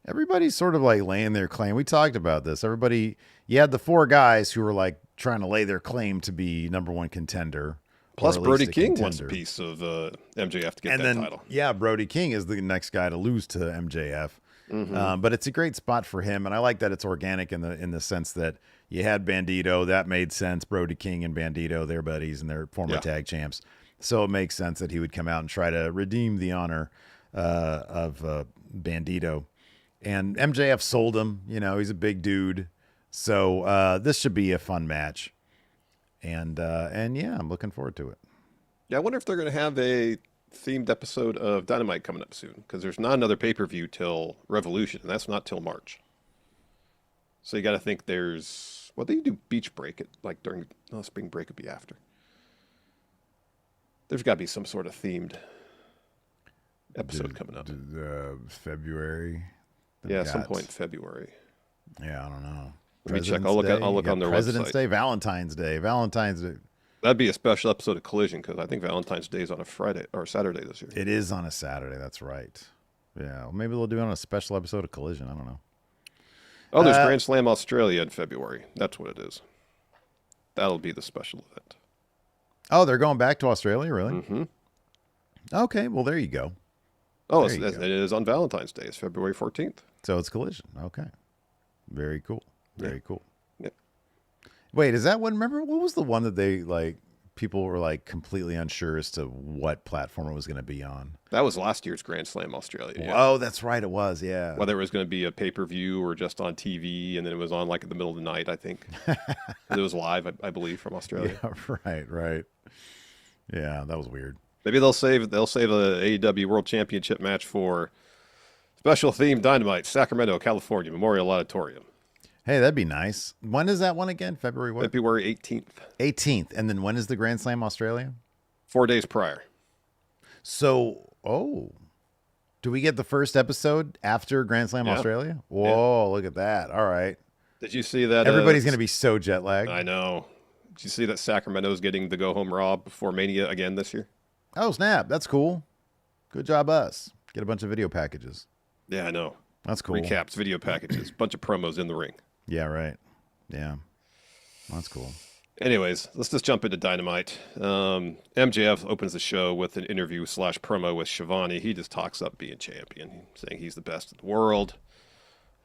Speaker 2: Everybody's sort of like laying their claim. We talked about this. Everybody, you had the four guys who were like trying to lay their claim to be number one contender.
Speaker 3: plus
Speaker 2: or at
Speaker 3: Brody
Speaker 2: least a
Speaker 3: King wants a
Speaker 2: contender.
Speaker 3: piece of MJF to get
Speaker 2: And
Speaker 3: that
Speaker 2: then,
Speaker 3: title.
Speaker 2: yeah, Brody King is the next guy to lose to MJF. But it's a great spot for him, and I like that it's organic in the sense that you had Bandito. That made sense. Brody King and Bandito, they're buddies and they're former
Speaker 3: Yeah.
Speaker 2: tag champs. So it makes sense that he would come out and try to redeem the honor of Bandito. And MJF sold him. You know, he's a big dude. So this should be a fun match. And yeah, I'm looking forward to it.
Speaker 3: Yeah, I wonder if they're going to have a themed episode of Dynamite coming up soon, because there's not another pay-per-view till Revolution, and that's not till March. So you got to think there's, well, they do Beach Break it like during Spring Break would be after. There's got to be some sort of themed episode coming up.
Speaker 2: February.
Speaker 3: Yeah, some point in February.
Speaker 2: Yeah, I don't know.
Speaker 3: Let me check.
Speaker 2: President's
Speaker 3: I'll look.
Speaker 2: Day,
Speaker 3: I'll look
Speaker 2: you
Speaker 3: on
Speaker 2: got
Speaker 3: their
Speaker 2: President's
Speaker 3: website.
Speaker 2: Day, Valentine's Day.
Speaker 3: That'd be a special episode of Collision, because I think Valentine's Day is on a Friday or Saturday this year.
Speaker 2: It is on a Saturday. That's right. Yeah, well, maybe they'll do it on a special episode of Collision. I don't know.
Speaker 3: Oh, there's Grand Slam Australia in February. That's what it is. That'll be the special event.
Speaker 2: Oh, they're going back to Australia, really?
Speaker 3: Mm-hmm.
Speaker 2: Okay, well, there you go.
Speaker 3: Oh,
Speaker 2: There you
Speaker 3: it
Speaker 2: go.
Speaker 3: is on Valentine's Day. It's February 14th.
Speaker 2: So it's Collision. Okay. Very cool. Very cool.
Speaker 3: Yep.
Speaker 2: Wait, is that one? Remember, what was the one that they like people were like completely unsure as to what platform it was going to be on.
Speaker 3: That was last year's Grand Slam Australia. Yeah.
Speaker 2: Oh, that's right. It was. Yeah.
Speaker 3: Whether it was going to be a pay-per-view or just on TV, and then it was on like in the middle of the night, I think. It was live, I believe, from Australia.
Speaker 2: Yeah, right. Yeah, that was weird.
Speaker 3: Maybe they'll save the AEW World Championship match for special theme Dynamite, Sacramento, California, Memorial Auditorium.
Speaker 2: Hey, that'd be nice. When is that one again? February what?
Speaker 3: February 18th.
Speaker 2: 18th. And then when is the Grand Slam Australia?
Speaker 3: 4 days prior.
Speaker 2: So, do we get the first episode after Grand Slam Australia? Whoa, Look at that. All right.
Speaker 3: Did you see that?
Speaker 2: Everybody's going to be so jet lagged.
Speaker 3: I know. Did you see that Sacramento's getting the go-home Raw before Mania again this year?
Speaker 2: Oh, snap. That's cool. Good job, us. Get a bunch of video packages.
Speaker 3: Yeah, I know.
Speaker 2: That's cool.
Speaker 3: Recaps, video packages, bunch of promos in the ring.
Speaker 2: Yeah, right. Yeah. That's cool.
Speaker 3: Anyways, let's just jump into Dynamite. MJF opens the show with an interview / promo with Shivani. He just talks up being champion, saying he's the best in the world.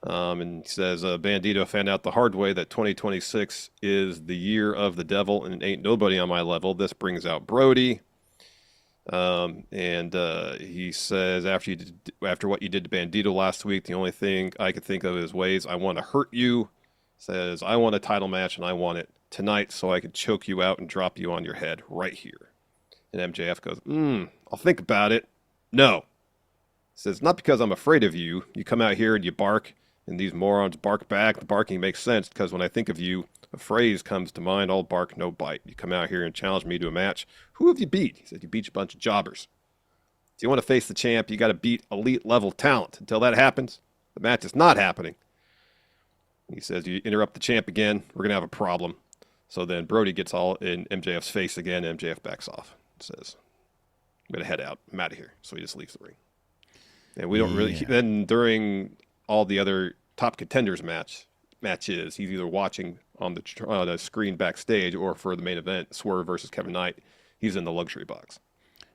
Speaker 3: And he says, Bandito found out the hard way that 2026 is the year of the devil and ain't nobody on my level. This brings out Brody. And he says, after what you did to Bandito last week, the only thing I could think of is ways I want to hurt you. Says, I want a title match and I want it tonight so I can choke you out and drop you on your head right here. And MJF goes, I'll think about it. No. Says, not because I'm afraid of you. You come out here and you bark, and these morons bark back. The barking makes sense because when I think of you, a phrase comes to mind, all bark, no bite. You come out here and challenge me to a match. Who have you beat? He said, you beat a bunch of jobbers. If you want to face the champ, you got to beat elite level talent. Until that happens, the match is not happening. He says, you interrupt the champ again, we're going to have a problem. So then Brody gets all in MJF's face again. MJF backs off. Says, I'm going to head out. I'm out of here. So he just leaves the ring. And we don't really, then during all the other top contenders matches, he's either watching on the screen backstage or for the main event, Swerve versus Kevin Knight, he's in the luxury box.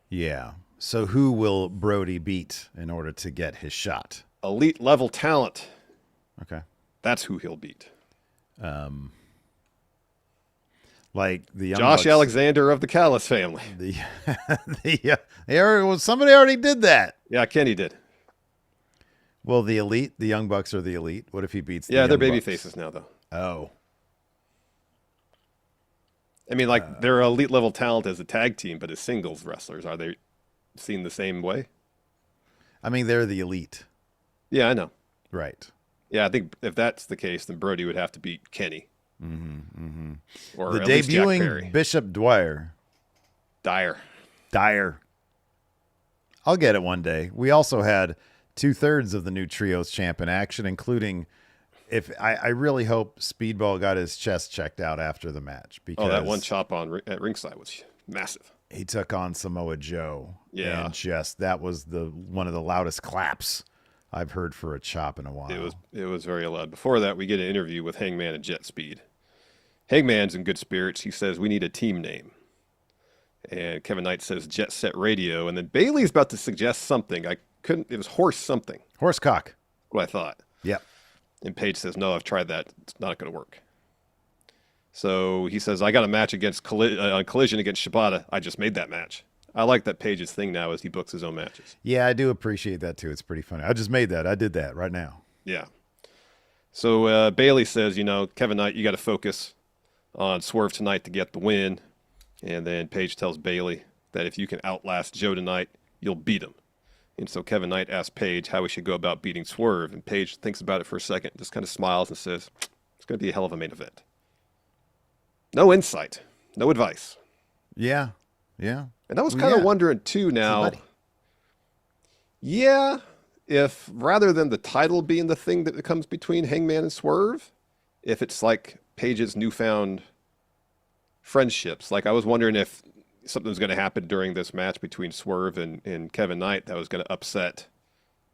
Speaker 2: Yeah. So who will Brody beat in order to get his shot?
Speaker 3: Elite level talent.
Speaker 2: Okay.
Speaker 3: That's who he'll beat.
Speaker 2: Like the Young
Speaker 3: Josh
Speaker 2: Bucks.
Speaker 3: Alexander of the Callis family.
Speaker 2: Somebody already did that.
Speaker 3: Yeah, Kenny did.
Speaker 2: Well, the Elite, the Young Bucks are the Elite. What if he beats the
Speaker 3: Yeah, they're
Speaker 2: Young
Speaker 3: baby
Speaker 2: Bucks?
Speaker 3: faces now, though.
Speaker 2: Oh.
Speaker 3: I mean, like, they're elite level talent as a tag team, but as singles wrestlers, are they seen the same way?
Speaker 2: I mean, they're the Elite.
Speaker 3: Yeah, I know.
Speaker 2: Right.
Speaker 3: Yeah, I think if that's the case, then Brody would have to beat Kenny. Or
Speaker 2: The
Speaker 3: at least Jack Perry.
Speaker 2: debuting Bishop Dwyer.
Speaker 3: Dyer.
Speaker 2: I'll get it one day. We also had 2/3 of the new Trios champ in action, including I really hope Speedball got his chest checked out after the match. Because
Speaker 3: that one chop at ringside was massive.
Speaker 2: he took on Samoa Joe.
Speaker 3: Yeah.
Speaker 2: And that was one of the loudest claps I've heard for a chop in a while.
Speaker 3: It was very loud. Before that, we get an interview with Hangman and Jet Speed. Hangman's in good spirits. He says, we need a team name. And Kevin Knight says Jet Set Radio. And then Bailey's about to suggest something. It was horse something.
Speaker 2: Horsecock.
Speaker 3: What I thought.
Speaker 2: Yep.
Speaker 3: And Paige says, no, I've tried that. It's not going to work. So he says, I got a match against Collision against Shibata. I just made that match. I like that Paige's thing now is he books his own matches.
Speaker 2: Yeah, I do appreciate that too. It's pretty funny. I just made that. I did that right now.
Speaker 3: Yeah. So Bailey says, Kevin Knight, you got to focus on Swerve tonight to get the win. And then Paige tells Bailey that if you can outlast Joe tonight, you'll beat him. And so Kevin Knight asks Paige how we should go about beating Swerve. And Paige thinks about it for a second, just kind of smiles and says, it's going to be a hell of a main event. No insight, no advice.
Speaker 2: Yeah. Yeah.
Speaker 3: And I was kind of wondering too now. Yeah, if rather than the title being the thing that comes between Hangman and Swerve, if it's like Paige's newfound friendships. Like I was wondering if something was going to happen during this match between Swerve and Kevin Knight that was going to upset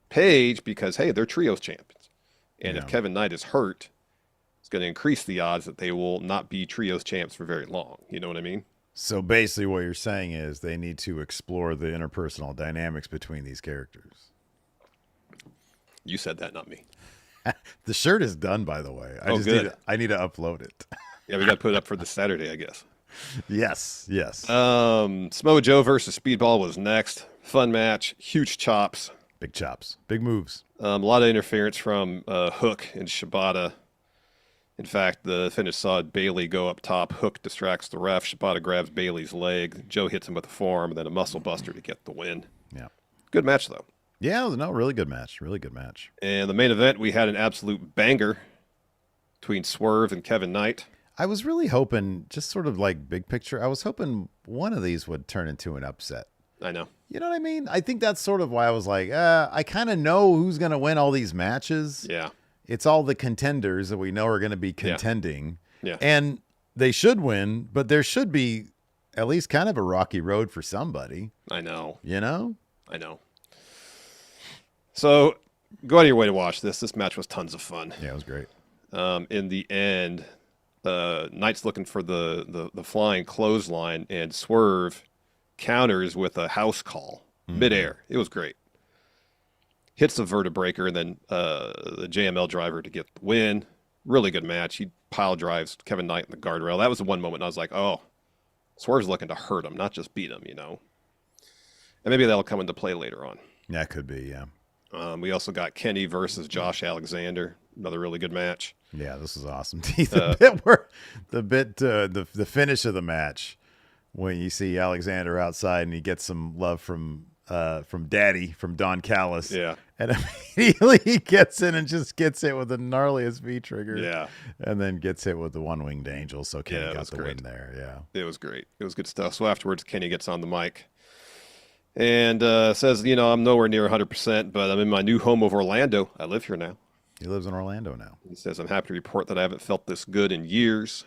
Speaker 3: Paige because, hey, they're trios champions. And if Kevin Knight is hurt, it's going to increase the odds that they will not be trios champs for very long. You know what I mean?
Speaker 2: So basically what you're saying is they need to explore the interpersonal dynamics between these characters.
Speaker 3: You said that, not me.
Speaker 2: The shirt is done, by the way. I need to upload it.
Speaker 3: Yeah, we got to put it up for this Saturday, I guess.
Speaker 2: Yes.
Speaker 3: Samoa Joe versus Speedball was next. Fun match. Huge chops.
Speaker 2: Big chops. Big moves.
Speaker 3: A lot of interference from Hook and Shibata. In fact, the finish saw Bailey go up top. Hook distracts the ref. Shibata grabs Bailey's leg. Joe hits him with a forearm and then a muscle buster to get the win.
Speaker 2: Yeah.
Speaker 3: Good match, though.
Speaker 2: Yeah, no, really good match. Really good match.
Speaker 3: And the main event, we had an absolute banger between Swerve and Kevin Knight.
Speaker 2: I was really hoping, just sort of like big picture, I was hoping one of these would turn into an upset.
Speaker 3: I know.
Speaker 2: You know what I mean? I think that's sort of why I was like, I kind of know who's going to win all these matches.
Speaker 3: Yeah.
Speaker 2: It's all the contenders that we know are going to be contending.
Speaker 3: Yeah.
Speaker 2: And they should win, but there should be at least kind of a rocky road for somebody.
Speaker 3: I know.
Speaker 2: You know?
Speaker 3: I know. So go out of your way to watch this. This match was tons of fun.
Speaker 2: Yeah, it was great.
Speaker 3: In the end, Knight's looking for the flying clothesline, and Swerve counters with a house call midair. It was great. Hits the vertebreaker and then the JML driver to get the win. Really good match. He pile drives Kevin Knight in the guardrail. That was the one moment I was like, oh, Swerve's looking to hurt him, not just beat him, you know. And maybe that'll come into play later on.
Speaker 2: Yeah, it could be, yeah.
Speaker 3: We also got Kenny versus Josh Alexander. Another really good match.
Speaker 2: Yeah, this is awesome. The finish of the match when you see Alexander outside and he gets some love from Daddy, from Don Callis.
Speaker 3: Yeah.
Speaker 2: And immediately he gets in and just gets hit with the gnarliest V trigger.
Speaker 3: Yeah.
Speaker 2: And then gets hit with the one-winged angel. So Kenny
Speaker 3: it
Speaker 2: got
Speaker 3: was
Speaker 2: the
Speaker 3: great.
Speaker 2: win there. Yeah.
Speaker 3: It was great. It was good stuff. So afterwards, Kenny gets on the mic and says, you know, I'm nowhere near 100%, but I'm in my new home of Orlando. I live here now.
Speaker 2: He lives in Orlando now.
Speaker 3: He says, I'm happy to report that I haven't felt this good in years.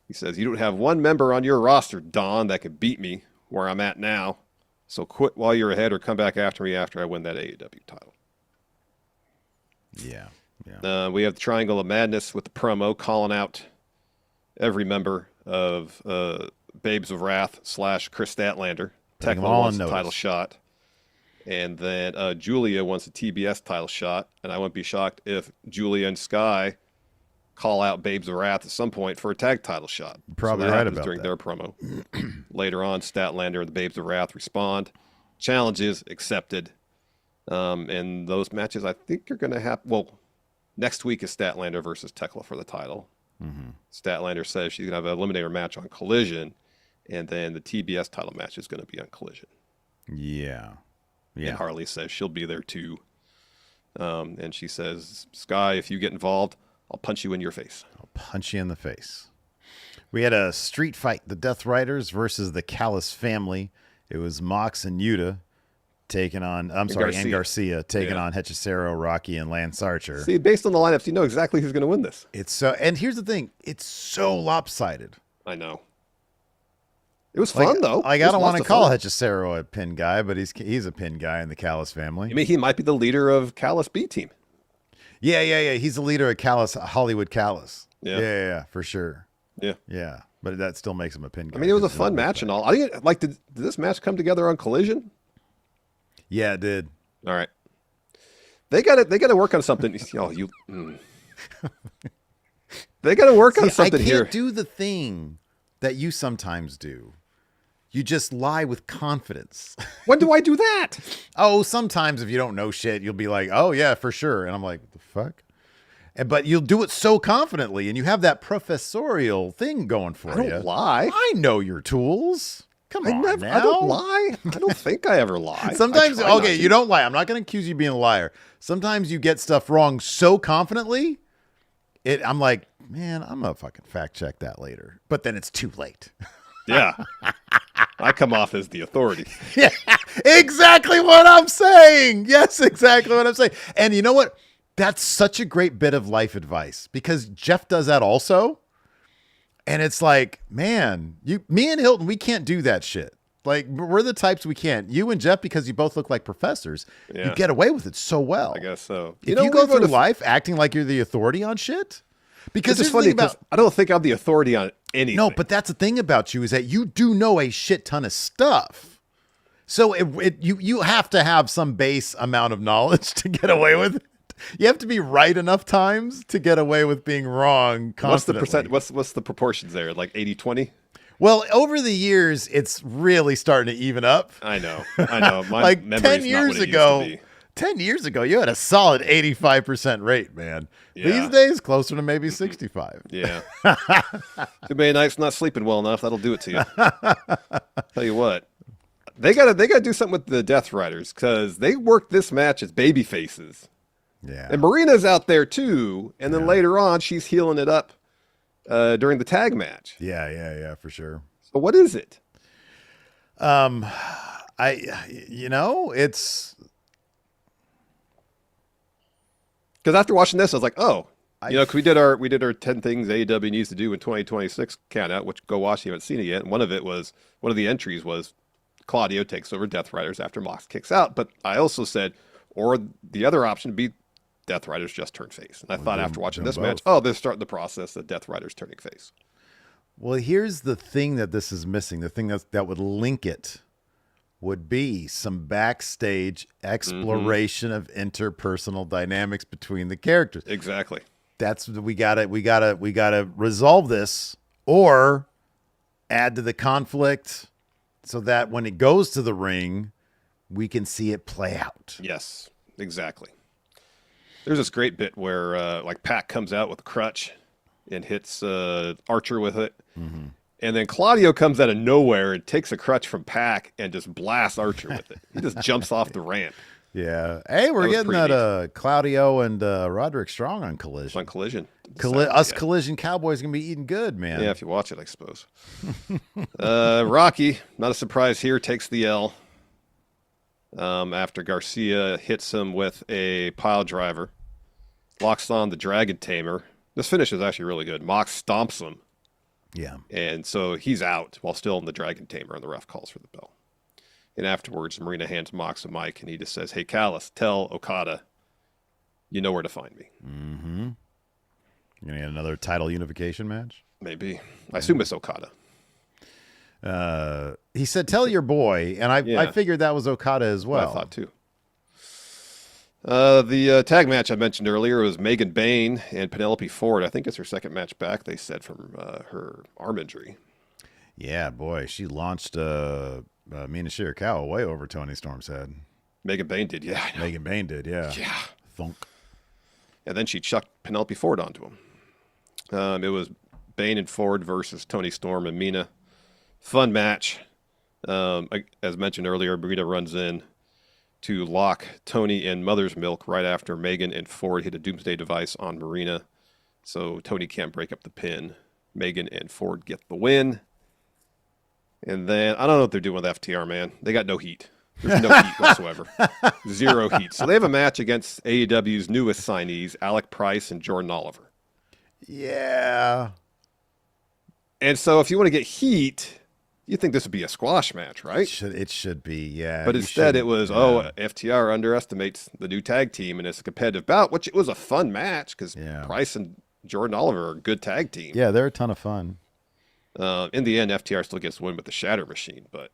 Speaker 3: He says, you don't have one member on your roster, Don, that could beat me where I'm at now. So quit while you're ahead or come back after me after I win that AEW title.
Speaker 2: Yeah.
Speaker 3: We have the Triangle of Madness with the promo calling out every member of Babes of Wrath / Chris Statlander. Tekla wants a title shot. And then Julia wants a TBS title shot. And I wouldn't be shocked if Julia and Sky call out Babes of Wrath at some point for a tag title shot.
Speaker 2: Probably
Speaker 3: so that
Speaker 2: right
Speaker 3: happens
Speaker 2: about
Speaker 3: during
Speaker 2: that.
Speaker 3: their promo. Later on, Statlander and the Babes of Wrath respond. Challenge is accepted. And those matches, I think, are going to happen. Well, next week is Statlander versus Tekla for the title. Mm-hmm. Statlander says she's going to have an eliminator match on Collision. And then the TBS title match is going to be on Collision.
Speaker 2: Yeah.
Speaker 3: And Harley says she'll be there too. And she says, Sky, if you get involved, I'll punch you in your face.
Speaker 2: I'll punch you in the face. We had a street fight, the Death Riders versus the Callis family. It was Mox and Yuta taking on, and Garcia taking on Hechicero, Rocky, and Lance Archer.
Speaker 3: See, based on the lineups, you know exactly who's going to win this.
Speaker 2: It's so, and here's the thing, it's so lopsided.
Speaker 3: I know. It was fun, though.
Speaker 2: Like, I don't want to call Hechicero a pin guy, but he's a pin guy in the Callis family.
Speaker 3: I mean, he might be the leader of Callis B team.
Speaker 2: Yeah. He's the leader of Callis, Hollywood Callis. Yeah, for sure. Yeah. But that still makes him a pin guy.
Speaker 3: I mean, it was a fun match and all. I think, like, did this match come together on Collision?
Speaker 2: Yeah, it did.
Speaker 3: All right. They got to work on something. They got to work on something here.
Speaker 2: I can't do the thing that you sometimes do. You just lie with confidence.
Speaker 3: When do I do that?
Speaker 2: Oh, sometimes if you don't know shit, you'll be like, oh, yeah, for sure. And I'm like, what the fuck? But you'll do it so confidently, and you have that professorial thing going for you.
Speaker 3: I don't lie.
Speaker 2: I know your tools. Come on now.
Speaker 3: I don't lie. I don't think I ever lie.
Speaker 2: Sometimes, okay, you don't lie. I'm not going to accuse you of being a liar. Sometimes you get stuff wrong so confidently, I'm like, man, I'm going to fucking fact check that later. But then it's too late.
Speaker 3: Yeah. I come off as the authority.
Speaker 2: Yeah, exactly what I'm saying. Yes, exactly what I'm saying. And you know what? That's such a great bit of life advice because Jeff does that also. And it's like, man, me and Hilton, we can't do that shit. Like, we're the types we can't. You and Jeff, because you both look like professors, you get away with it so well.
Speaker 3: I guess so.
Speaker 2: If you go through life acting like you're the authority on shit, because
Speaker 3: it's funny because I don't think I'm the authority on anything.
Speaker 2: No, but that's the thing about you is that you do know a shit ton of stuff. So you have to have some base amount of knowledge to get away with it. You have to be right enough times to get away with being wrong constantly.
Speaker 3: What's the proportions there? Like 80-20?
Speaker 2: Well, over the years, it's really starting to even up.
Speaker 3: I know. My
Speaker 2: Like
Speaker 3: memory's
Speaker 2: 10
Speaker 3: not
Speaker 2: years
Speaker 3: what it
Speaker 2: ago,
Speaker 3: used to be.
Speaker 2: 10 years ago, you had a solid 85% rate, man.
Speaker 3: Yeah.
Speaker 2: These days, closer to maybe 65.
Speaker 3: Yeah. Too many nights not sleeping well enough. That'll do it to you. Tell you what. They gotta do something with the Death Riders because they worked this match as baby faces.
Speaker 2: Yeah.
Speaker 3: And Marina's out there too. And then later on, she's healing it up during the tag match.
Speaker 2: Yeah, for sure.
Speaker 3: So what is it?
Speaker 2: It's
Speaker 3: Because after watching this, I was like, oh, because we did our 10 things AEW needs to do in 2026 count out, which go watch. You haven't seen it yet. And one of the entries was Claudio takes over Death Riders after Mox kicks out. But I also said, or the other option would be Death Riders just turn face. And I thought after watching this match, they're starting the process of Death Riders turning face.
Speaker 2: Well, here's the thing that this is missing. The thing that would link it would be some backstage exploration of interpersonal dynamics between the characters.
Speaker 3: Exactly.
Speaker 2: That's we gotta resolve this or add to the conflict so that when it goes to the ring, we can see it play out.
Speaker 3: Yes, exactly. There's this great bit where like Pac comes out with a crutch and hits Archer with it. Mm-hmm. And then Claudio comes out of nowhere and takes a crutch from Pac and just blasts Archer with it. He just jumps off the ramp.
Speaker 2: Yeah. Hey, we're getting that Claudio and Roderick Strong on Collision.
Speaker 3: On Collision.
Speaker 2: Collision Cowboys going to be eating good, man.
Speaker 3: Yeah, if you watch it, I suppose. Rocky, not a surprise here, takes the L after Garcia hits him with a pile driver. Locks on the Dragon Tamer. This finish is actually really good. Mox stomps him.
Speaker 2: Yeah.
Speaker 3: And so he's out while still in the Dragon Tamer, and the ref calls for the bell. And afterwards, Marina hands Mox a mic, and he just says, "Hey, Callis, tell Okada, you know where to find me."
Speaker 2: Mm-hmm. You going to get another title unification match?
Speaker 3: Maybe. I assume it's Okada.
Speaker 2: He said, "Tell your boy," and I figured that was Okada as well.
Speaker 3: I thought too. The tag match I mentioned earlier was Megan Bayne and Penelope Ford. I think it's her second match back, they said, from her arm injury.
Speaker 2: Yeah, boy, she launched Mina Shirakawa way over Tony Storm's head.
Speaker 3: Megan Bayne did, yeah.
Speaker 2: Megan Bayne did, yeah.
Speaker 3: Yeah.
Speaker 2: Thunk.
Speaker 3: And then she chucked Penelope Ford onto him. It was Bayne and Ford versus Tony Storm and Mina. Fun match. As mentioned earlier, Marina runs in to lock Tony in Mother's Milk right after Megan and Ford hit a Doomsday device on Marina. So Tony can't break up the pin. Megan and Ford get the win. And then, I don't know what they're doing with FTR, man. They got no heat. There's no heat whatsoever. Zero heat. So they have a match against AEW's newest signees, Alec Price and Jordan Oliver.
Speaker 2: Yeah.
Speaker 3: And so if you want to get heat, you think this would be a squash match, right?
Speaker 2: It should be, yeah.
Speaker 3: But instead it was, FTR underestimates the new tag team, and it's a competitive bout, which it was a fun match because Price and Jordan Oliver are a good tag team.
Speaker 2: Yeah, they're a ton of fun.
Speaker 3: In the end, FTR still gets the win with the Shatter Machine, but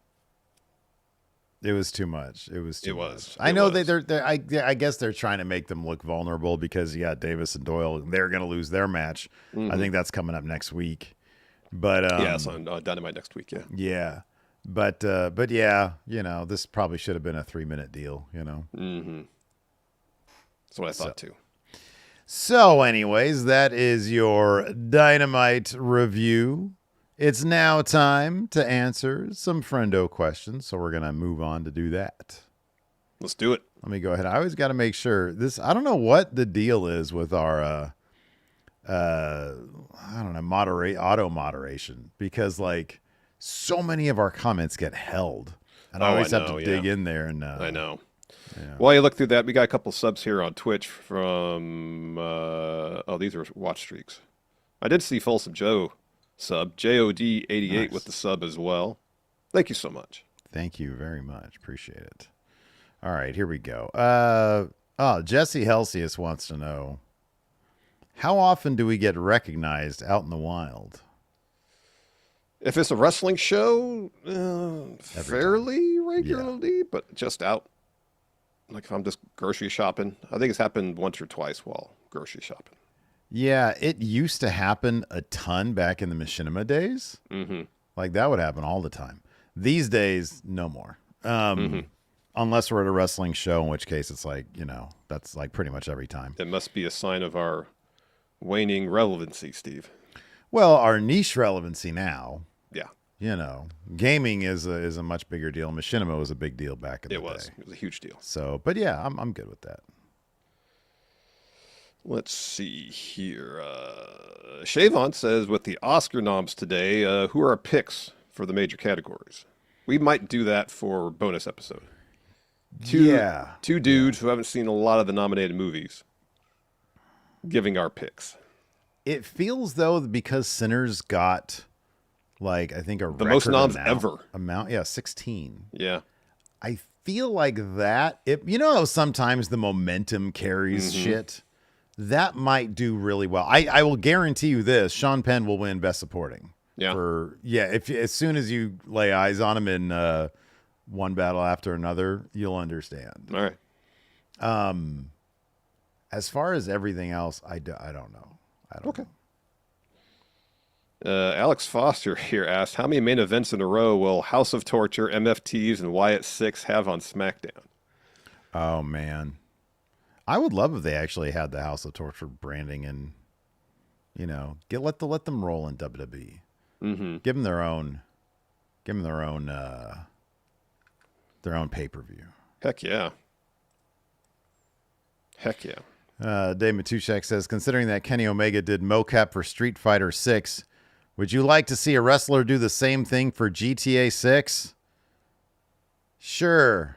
Speaker 2: it was too much. It was too much.
Speaker 3: I
Speaker 2: know they're I guess they're trying to make them look vulnerable because Davis and Doyle, they're going to lose their match. Mm-hmm. I think that's coming up next week. But
Speaker 3: it's on Dynamite next week.
Speaker 2: Yeah. But yeah, this probably should have been a 3-minute deal.
Speaker 3: Mm-hmm. That's what I thought too.
Speaker 2: So, anyways, that is your Dynamite review. It's now time to answer some Friendo questions, so we're gonna move on to do that.
Speaker 3: Let's do it.
Speaker 2: Let me go ahead. I always got to make sure this. I don't know what the deal is with our auto moderation, because like so many of our comments get held, and I always have to dig in there. And
Speaker 3: I know. Yeah. While you look through that, we got a couple subs here on Twitch from. These are watch streaks. I did see Folsom Joe sub JOD88 with the sub as well. Thank you so much.
Speaker 2: Thank you very much. Appreciate it. All right, here we go. Jesse Helsius wants to know, how often do we get recognized out in the wild?
Speaker 3: If it's a wrestling show, fairly regularly, but just out. Like if I'm just grocery shopping. I think it's happened once or twice while grocery shopping.
Speaker 2: Yeah, it used to happen a ton back in the Machinima days.
Speaker 3: Mm-hmm.
Speaker 2: Like that would happen all the time. These days, no more. Unless we're at a wrestling show, in which case it's like, that's like pretty much every time.
Speaker 3: It must be a sign of our waning relevancy, Steve.
Speaker 2: Well, our niche relevancy now,
Speaker 3: Yeah.
Speaker 2: Gaming is a much bigger deal. Machinima was a big deal back in the day.
Speaker 3: It was a huge deal.
Speaker 2: So, but yeah, I'm good with that.
Speaker 3: Let's see here. Shavon says, with the Oscar noms today, who are our picks for the major categories? We might do that for bonus episode. Two dudes who haven't seen a lot of the nominated movies giving our picks.
Speaker 2: It feels though because Sinners got like I think
Speaker 3: the most noms ever.
Speaker 2: 16.
Speaker 3: Yeah.
Speaker 2: I feel like that how sometimes the momentum carries shit. That might do really well. I will guarantee you this: Sean Penn will win Best Supporting.
Speaker 3: Yeah.
Speaker 2: If as soon as you lay eyes on him in one battle after another, you'll understand.
Speaker 3: All right.
Speaker 2: As far as everything else, I don't know. I don't know.
Speaker 3: Alex Foster here asked, how many main events in a row will House of Torture, MFTs, and Wyatt 6 have on SmackDown?
Speaker 2: Oh, man. I would love if they actually had the House of Torture branding and, let them roll in WWE.
Speaker 3: Mm-hmm.
Speaker 2: Give them their own pay-per-view.
Speaker 3: Heck yeah.
Speaker 2: Dave Matushak says, considering that Kenny Omega did mocap for Street Fighter 6, would you like to see a wrestler do the same thing for GTA 6? Sure.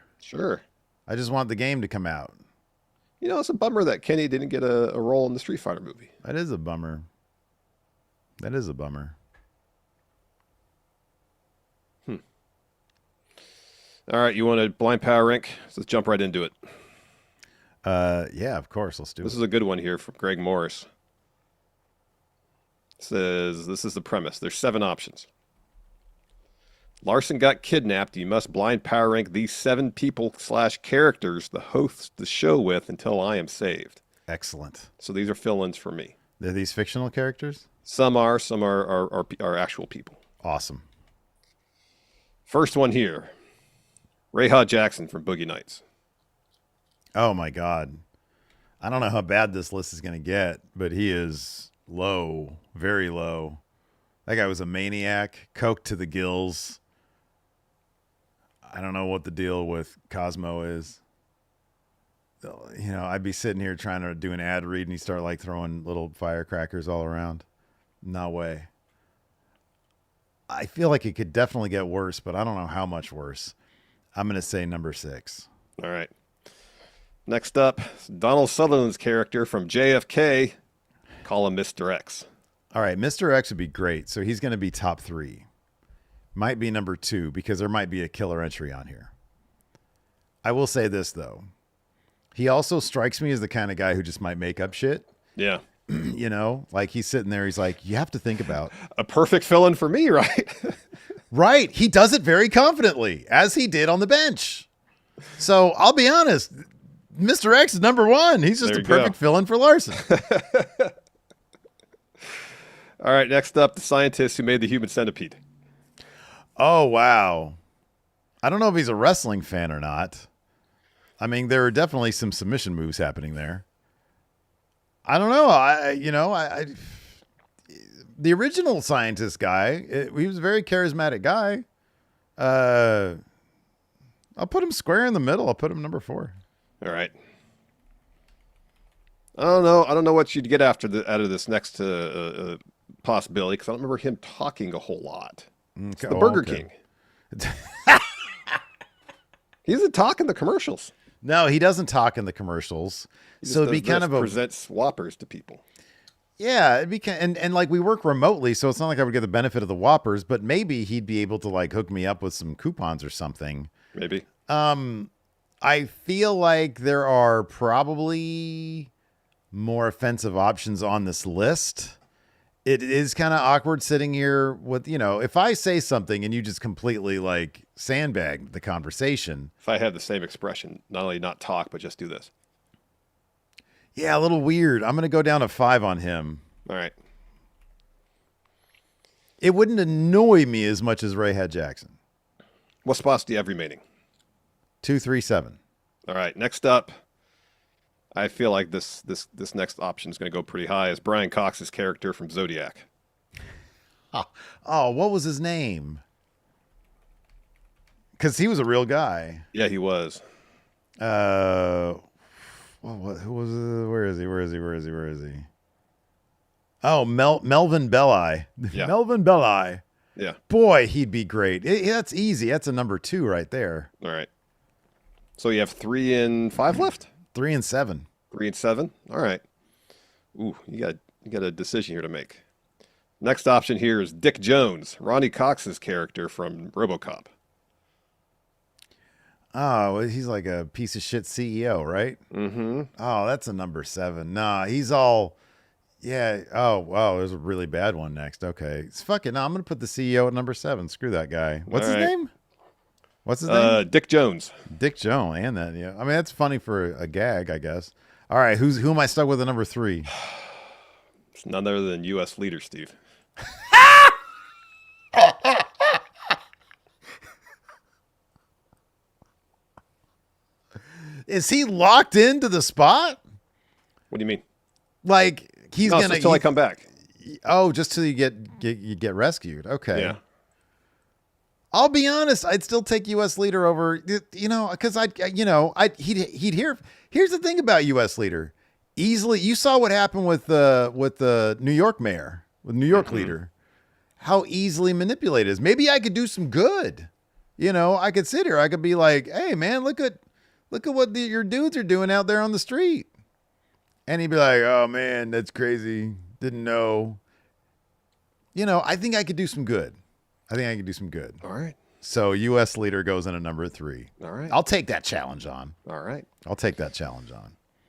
Speaker 2: I just want the game to come out.
Speaker 3: It's a bummer that Kenny didn't get a role in the Street Fighter movie.
Speaker 2: That is a bummer.
Speaker 3: All right, you want a blind power rank? Let's jump right into it.
Speaker 2: Yeah, of course. Let's do it.
Speaker 3: This is a good one here from Greg Morris. It says, this is the premise. There's 7 options. Larson got kidnapped. You must blind power rank these 7 people / characters the host the show with until I am saved.
Speaker 2: Excellent.
Speaker 3: So these are fill-ins for me.
Speaker 2: Are these fictional characters?
Speaker 3: Some are actual people.
Speaker 2: Awesome.
Speaker 3: First one here. Rayha Jackson from Boogie Nights.
Speaker 2: Oh my God. I don't know how bad this list is going to get, but he is low, very low. That guy was a maniac, coked to the gills. I don't know what the deal with Cosmo is. I'd be sitting here trying to do an ad read and he start like throwing little firecrackers all around. No way. I feel like it could definitely get worse, but I don't know how much worse. I'm going to say number 6.
Speaker 3: All right. Next up, Donald Sutherland's character from JFK. Call him Mr. X.
Speaker 2: All right, Mr. X would be great. So he's going to be top 3. Might be number 2 because there might be a killer entry on here. I will say this, though. He also strikes me as the kind of guy who just might make up shit.
Speaker 3: Yeah.
Speaker 2: Like he's sitting there. He's like, you have to think about.
Speaker 3: A perfect fill-in for me, right?
Speaker 2: Right. He does it very confidently, as he did on the bench. So I'll be honest. Mr. X is number 1. He's just a perfect fill-in for Larson.
Speaker 3: All right, next up, the scientist who made the human centipede.
Speaker 2: Oh, wow. I don't know if he's a wrestling fan or not. I mean, there are definitely some submission moves happening there. I don't know. The original scientist guy, he was a very charismatic guy. I'll put him square in the middle. I'll put him number 4.
Speaker 3: All right. I don't know what you'd get out of this next possibility because I don't remember him talking a whole lot. It's the Burger King. He doesn't talk in the commercials.
Speaker 2: No, he doesn't talk in the commercials. So it'd be kind of
Speaker 3: presents Whoppers to people.
Speaker 2: Yeah, it'd be and like we work remotely, so it's not like I would get the benefit of the Whoppers, but maybe he'd be able to like hook me up with some coupons or something.
Speaker 3: Maybe.
Speaker 2: I feel like there are probably more offensive options on this list. It is kind of awkward sitting here with, if I say something and you just completely like sandbag the conversation.
Speaker 3: If I had the same expression, not only not talk, but just do this.
Speaker 2: Yeah, a little weird. I'm going to go down to 5 on him.
Speaker 3: All right.
Speaker 2: It wouldn't annoy me as much as Ray Head Jackson.
Speaker 3: What spots do you have remaining?
Speaker 2: 2, 3, 7.
Speaker 3: All right. Next up, I feel like this next option is going to go pretty high. Is Brian Cox's character from Zodiac?
Speaker 2: Oh, what was his name? Because he was a real guy.
Speaker 3: Yeah, he was.
Speaker 2: Well, who was it? Where is he? Oh, Melvin Belli.
Speaker 3: Yeah.
Speaker 2: Melvin Belli.
Speaker 3: Yeah.
Speaker 2: Boy, he'd be great. That's easy. That's a number 2 right there.
Speaker 3: All right. So you have 3 and 5 left?
Speaker 2: 3 and 7.
Speaker 3: 3 and 7? All right. Ooh, you got a decision here to make. Next option here is Dick Jones, Ronnie Cox's character from RoboCop.
Speaker 2: Oh, he's like a piece of shit CEO, right?
Speaker 3: Mm-hmm.
Speaker 2: Oh, that's a number 7. Nah, he's all, yeah. Oh, wow, there's a really bad one next. Okay, it's fucking. No, I'm gonna put the CEO at number 7. Screw that guy. What's his name? What's his name?
Speaker 3: Dick Jones.
Speaker 2: Dick Jones, and that. Yeah, I mean that's funny for a gag, I guess. All right, who am I stuck with at number 3?
Speaker 3: It's none other than U.S. leader Steve.
Speaker 2: Is he locked into the spot?
Speaker 3: What do you mean?
Speaker 2: Like he's gonna
Speaker 3: until I come back.
Speaker 2: Oh, just till you get rescued. Okay.
Speaker 3: Yeah.
Speaker 2: I'll be honest. I'd still take U.S. leader over. Because he'd hear. Here's the thing about U.S. leader. Easily, you saw what happened with the New York mayor, with New York leader. How easily manipulated it is. Maybe I could do some good. I could sit here. I could be like, hey man, look at what your dudes are doing out there on the street. And he'd be like, oh man, that's crazy. Didn't know. I think I could do some good. All
Speaker 3: right.
Speaker 2: So U.S. leader goes in at number 3.
Speaker 3: All right.
Speaker 2: I'll take that challenge on.
Speaker 3: All right.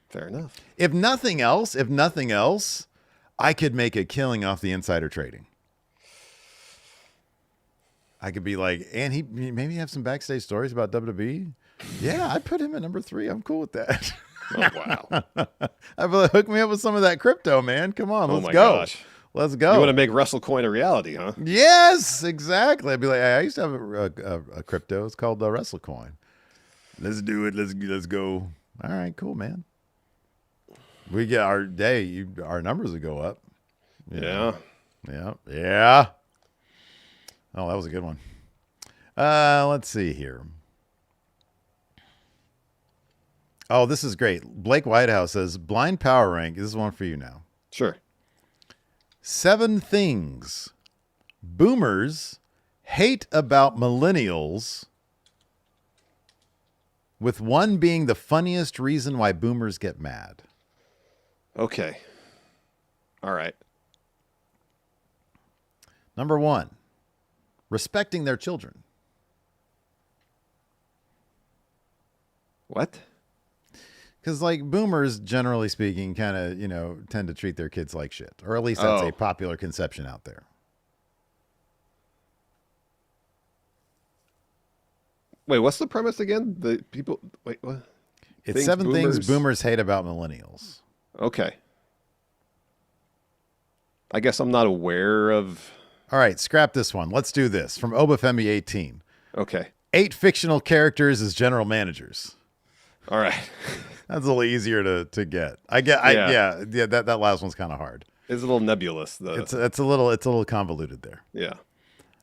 Speaker 3: Fair enough.
Speaker 2: If nothing else, I could make a killing off the insider trading. I could be like, and he maybe have some backstage stories about WWE. Yeah, I'd put him at number 3. I'm cool with that.
Speaker 3: Oh, wow.
Speaker 2: I'd be like, hook me up with some of that crypto, man. Come on, let's go.
Speaker 3: Gosh.
Speaker 2: Let's go.
Speaker 3: You want to make WrestleCoin a reality, huh?
Speaker 2: Yes, exactly. I'd be like, hey, I used to have a crypto. It's called WrestleCoin. Let's do it. Let's go. All right, cool, man. We get our numbers will go up.
Speaker 3: Yeah.
Speaker 2: Yeah. Oh, that was a good one. Let's see here. Oh, this is great. Blake Whitehouse says, blind power rank. This is one for you now.
Speaker 3: Sure.
Speaker 2: 7 things boomers hate about millennials, with 1 being the funniest reason why boomers get mad.
Speaker 3: Okay. All right.
Speaker 2: Number 1, respecting their children.
Speaker 3: What?
Speaker 2: Because, like, boomers, generally speaking, kind of, tend to treat their kids like shit. Or at least that's a popular conception out there.
Speaker 3: Wait, what's the premise again? The people... Wait, what?
Speaker 2: It's 7 things boomers hate about millennials.
Speaker 3: Okay. I guess I'm not aware of...
Speaker 2: All right, scrap this one. Let's do this. From Obafemi 18.
Speaker 3: Okay.
Speaker 2: 8 fictional characters as general managers.
Speaker 3: All right.
Speaker 2: That's a little easier to get. That last one's kind of hard.
Speaker 3: It's a little nebulous, though.
Speaker 2: It's a little convoluted there.
Speaker 3: Yeah.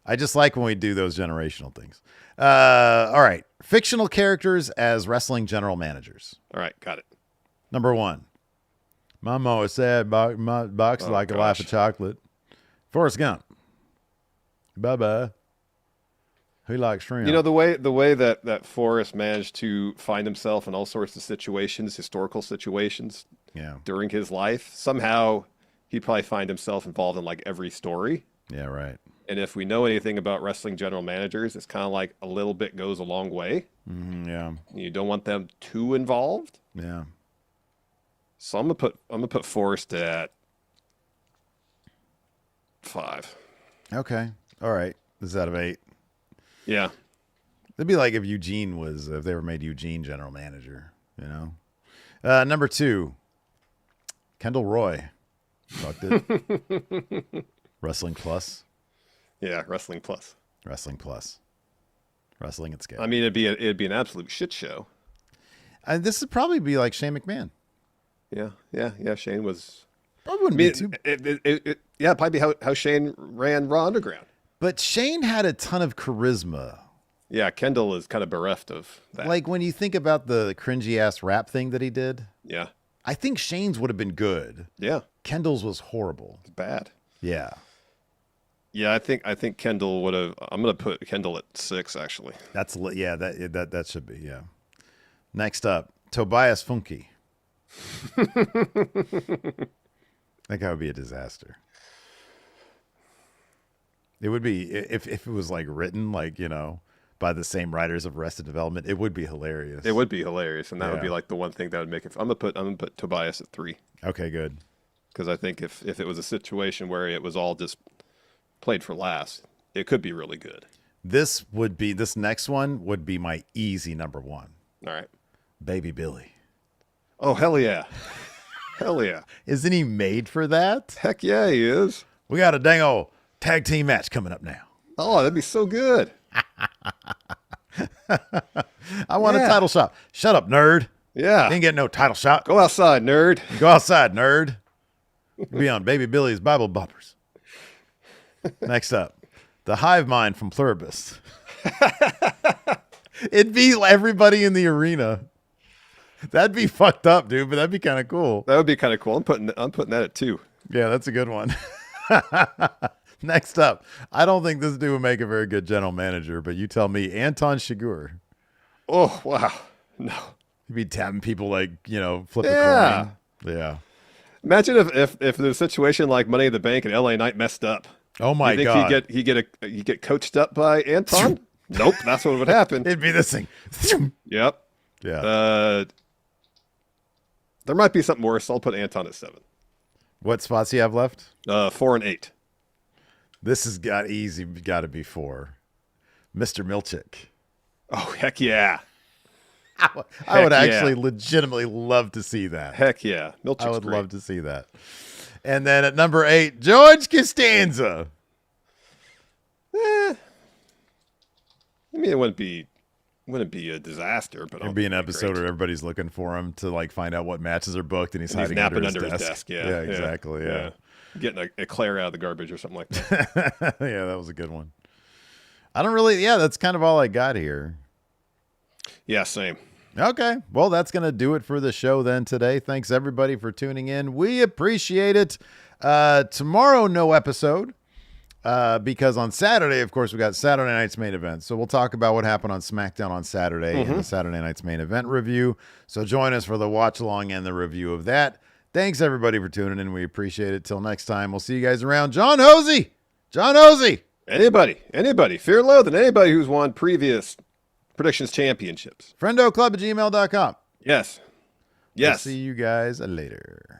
Speaker 2: I just like when we do those generational things. All right. Fictional characters as wrestling general managers.
Speaker 3: All right. Got it.
Speaker 2: Number 1. My mom is sad. My box is like a life of chocolate. Forrest Gump. Bye-bye. Who likes shrimp?
Speaker 3: The way that Forrest managed to find himself in all sorts of situations, historical situations, during his life, somehow he'd probably find himself involved in like every story.
Speaker 2: Yeah, right.
Speaker 3: And if we know anything about wrestling general managers, it's kind of like a little bit goes a long way.
Speaker 2: Yeah.
Speaker 3: You don't want them too involved.
Speaker 2: Yeah.
Speaker 3: So I'm gonna put Forrest at 5.
Speaker 2: Okay. All right. This is out of 8.
Speaker 3: Yeah.
Speaker 2: It'd be like if they ever made Eugene general manager, Number 2, Kendall Roy. Fucked it. Wrestling Plus.
Speaker 3: Yeah, Wrestling Plus.
Speaker 2: Wrestling Plus. Wrestling at scale.
Speaker 3: I mean, it'd be an absolute shit show.
Speaker 2: And this would probably be like Shane McMahon.
Speaker 3: Yeah. Shane was.
Speaker 2: Probably wouldn't be too.
Speaker 3: Yeah, probably how Shane ran Raw Underground.
Speaker 2: But Shane had a ton of charisma.
Speaker 3: Yeah, Kendall is kind of bereft of that.
Speaker 2: Like when you think about the cringy ass rap thing that he did.
Speaker 3: Yeah.
Speaker 2: I think Shane's would have been good.
Speaker 3: Yeah.
Speaker 2: Kendall's was horrible.
Speaker 3: It's bad.
Speaker 2: Yeah.
Speaker 3: Yeah, I think Kendall would have. I'm gonna put Kendall at 6 actually.
Speaker 2: That should be, yeah. Next up, Tobias Funke. That guy would be a disaster. It would be if it was like written like, by the same writers of Arrested Development, it would be hilarious.
Speaker 3: It would be hilarious, and that would be like the one thing that would make it. I'm gonna put Tobias at 3.
Speaker 2: Okay, good.
Speaker 3: Because I think if it was a situation where it was all just played for laughs, it could be really good.
Speaker 2: This next one would be my easy number 1.
Speaker 3: All right.
Speaker 2: Baby Billy.
Speaker 3: Oh, hell yeah. Hell yeah.
Speaker 2: Isn't he made for that?
Speaker 3: Heck yeah, he is.
Speaker 2: We got a dang old tag team match coming up now.
Speaker 3: Oh, that'd be so good.
Speaker 2: I want a title shot. Shut up, nerd.
Speaker 3: Yeah.
Speaker 2: Didn't get no title shot.
Speaker 3: Go outside, nerd.
Speaker 2: Go outside, nerd. Be on Baby Billy's Bible Bumpers. Next up, the Hive Mind from Pluribus. It'd be everybody in the arena. That'd be fucked up, dude, but that'd be kind of cool.
Speaker 3: That would be kind of cool. I'm putting that at 2.
Speaker 2: Yeah, that's a good one. Next up, I don't think this dude would make a very good general manager, but you tell me, Anton Chigurh.
Speaker 3: Oh, wow. No.
Speaker 2: He'd be tapping people like, flip a coin. Yeah.
Speaker 3: Imagine if the situation like Money in the Bank and LA Knight messed up.
Speaker 2: Oh my
Speaker 3: you think
Speaker 2: God.
Speaker 3: He'd get coached up by Anton? Nope, that's what would happen.
Speaker 2: It'd be this thing.
Speaker 3: Yep.
Speaker 2: Yeah.
Speaker 3: There might be something worse. I'll put Anton at 7.
Speaker 2: What spots do you have left?
Speaker 3: 4 and 8.
Speaker 2: This has got to be 4. Mr. Milchick.
Speaker 3: Oh, heck yeah.
Speaker 2: I would actually legitimately love to see that.
Speaker 3: Heck yeah. Milchick's
Speaker 2: I would
Speaker 3: great.
Speaker 2: love to see that. And then at number 8, George Costanza.
Speaker 3: I mean, it wouldn't be a disaster, but
Speaker 2: It'd be an episode where everybody's looking for him to like find out what matches are booked, and he's hiding
Speaker 3: napping
Speaker 2: under his desk.
Speaker 3: Yeah,
Speaker 2: exactly. Yeah.
Speaker 3: Getting a Eclair out of the garbage or something like that.
Speaker 2: Yeah, that was a good one. I don't really. Yeah, that's kind of all I got here.
Speaker 3: Yeah, same.
Speaker 2: Okay. Well, that's going to do it for the show then today. Thanks everybody for tuning in. We appreciate it. Tomorrow, no episode. Because on Saturday, of course, we got Saturday night's main event. So we'll talk about what happened on SmackDown on Saturday in the Saturday night's main event review. So join us for the watch along and the review of that. Thanks everybody for tuning in. We appreciate it. Till next time, we'll see you guys around. John Hosey.
Speaker 3: Anybody. Fear Loathing. Anybody who's won previous predictions championships.
Speaker 2: FriendoClub@gmail.com.
Speaker 3: Yes.
Speaker 2: We'll see you guys later.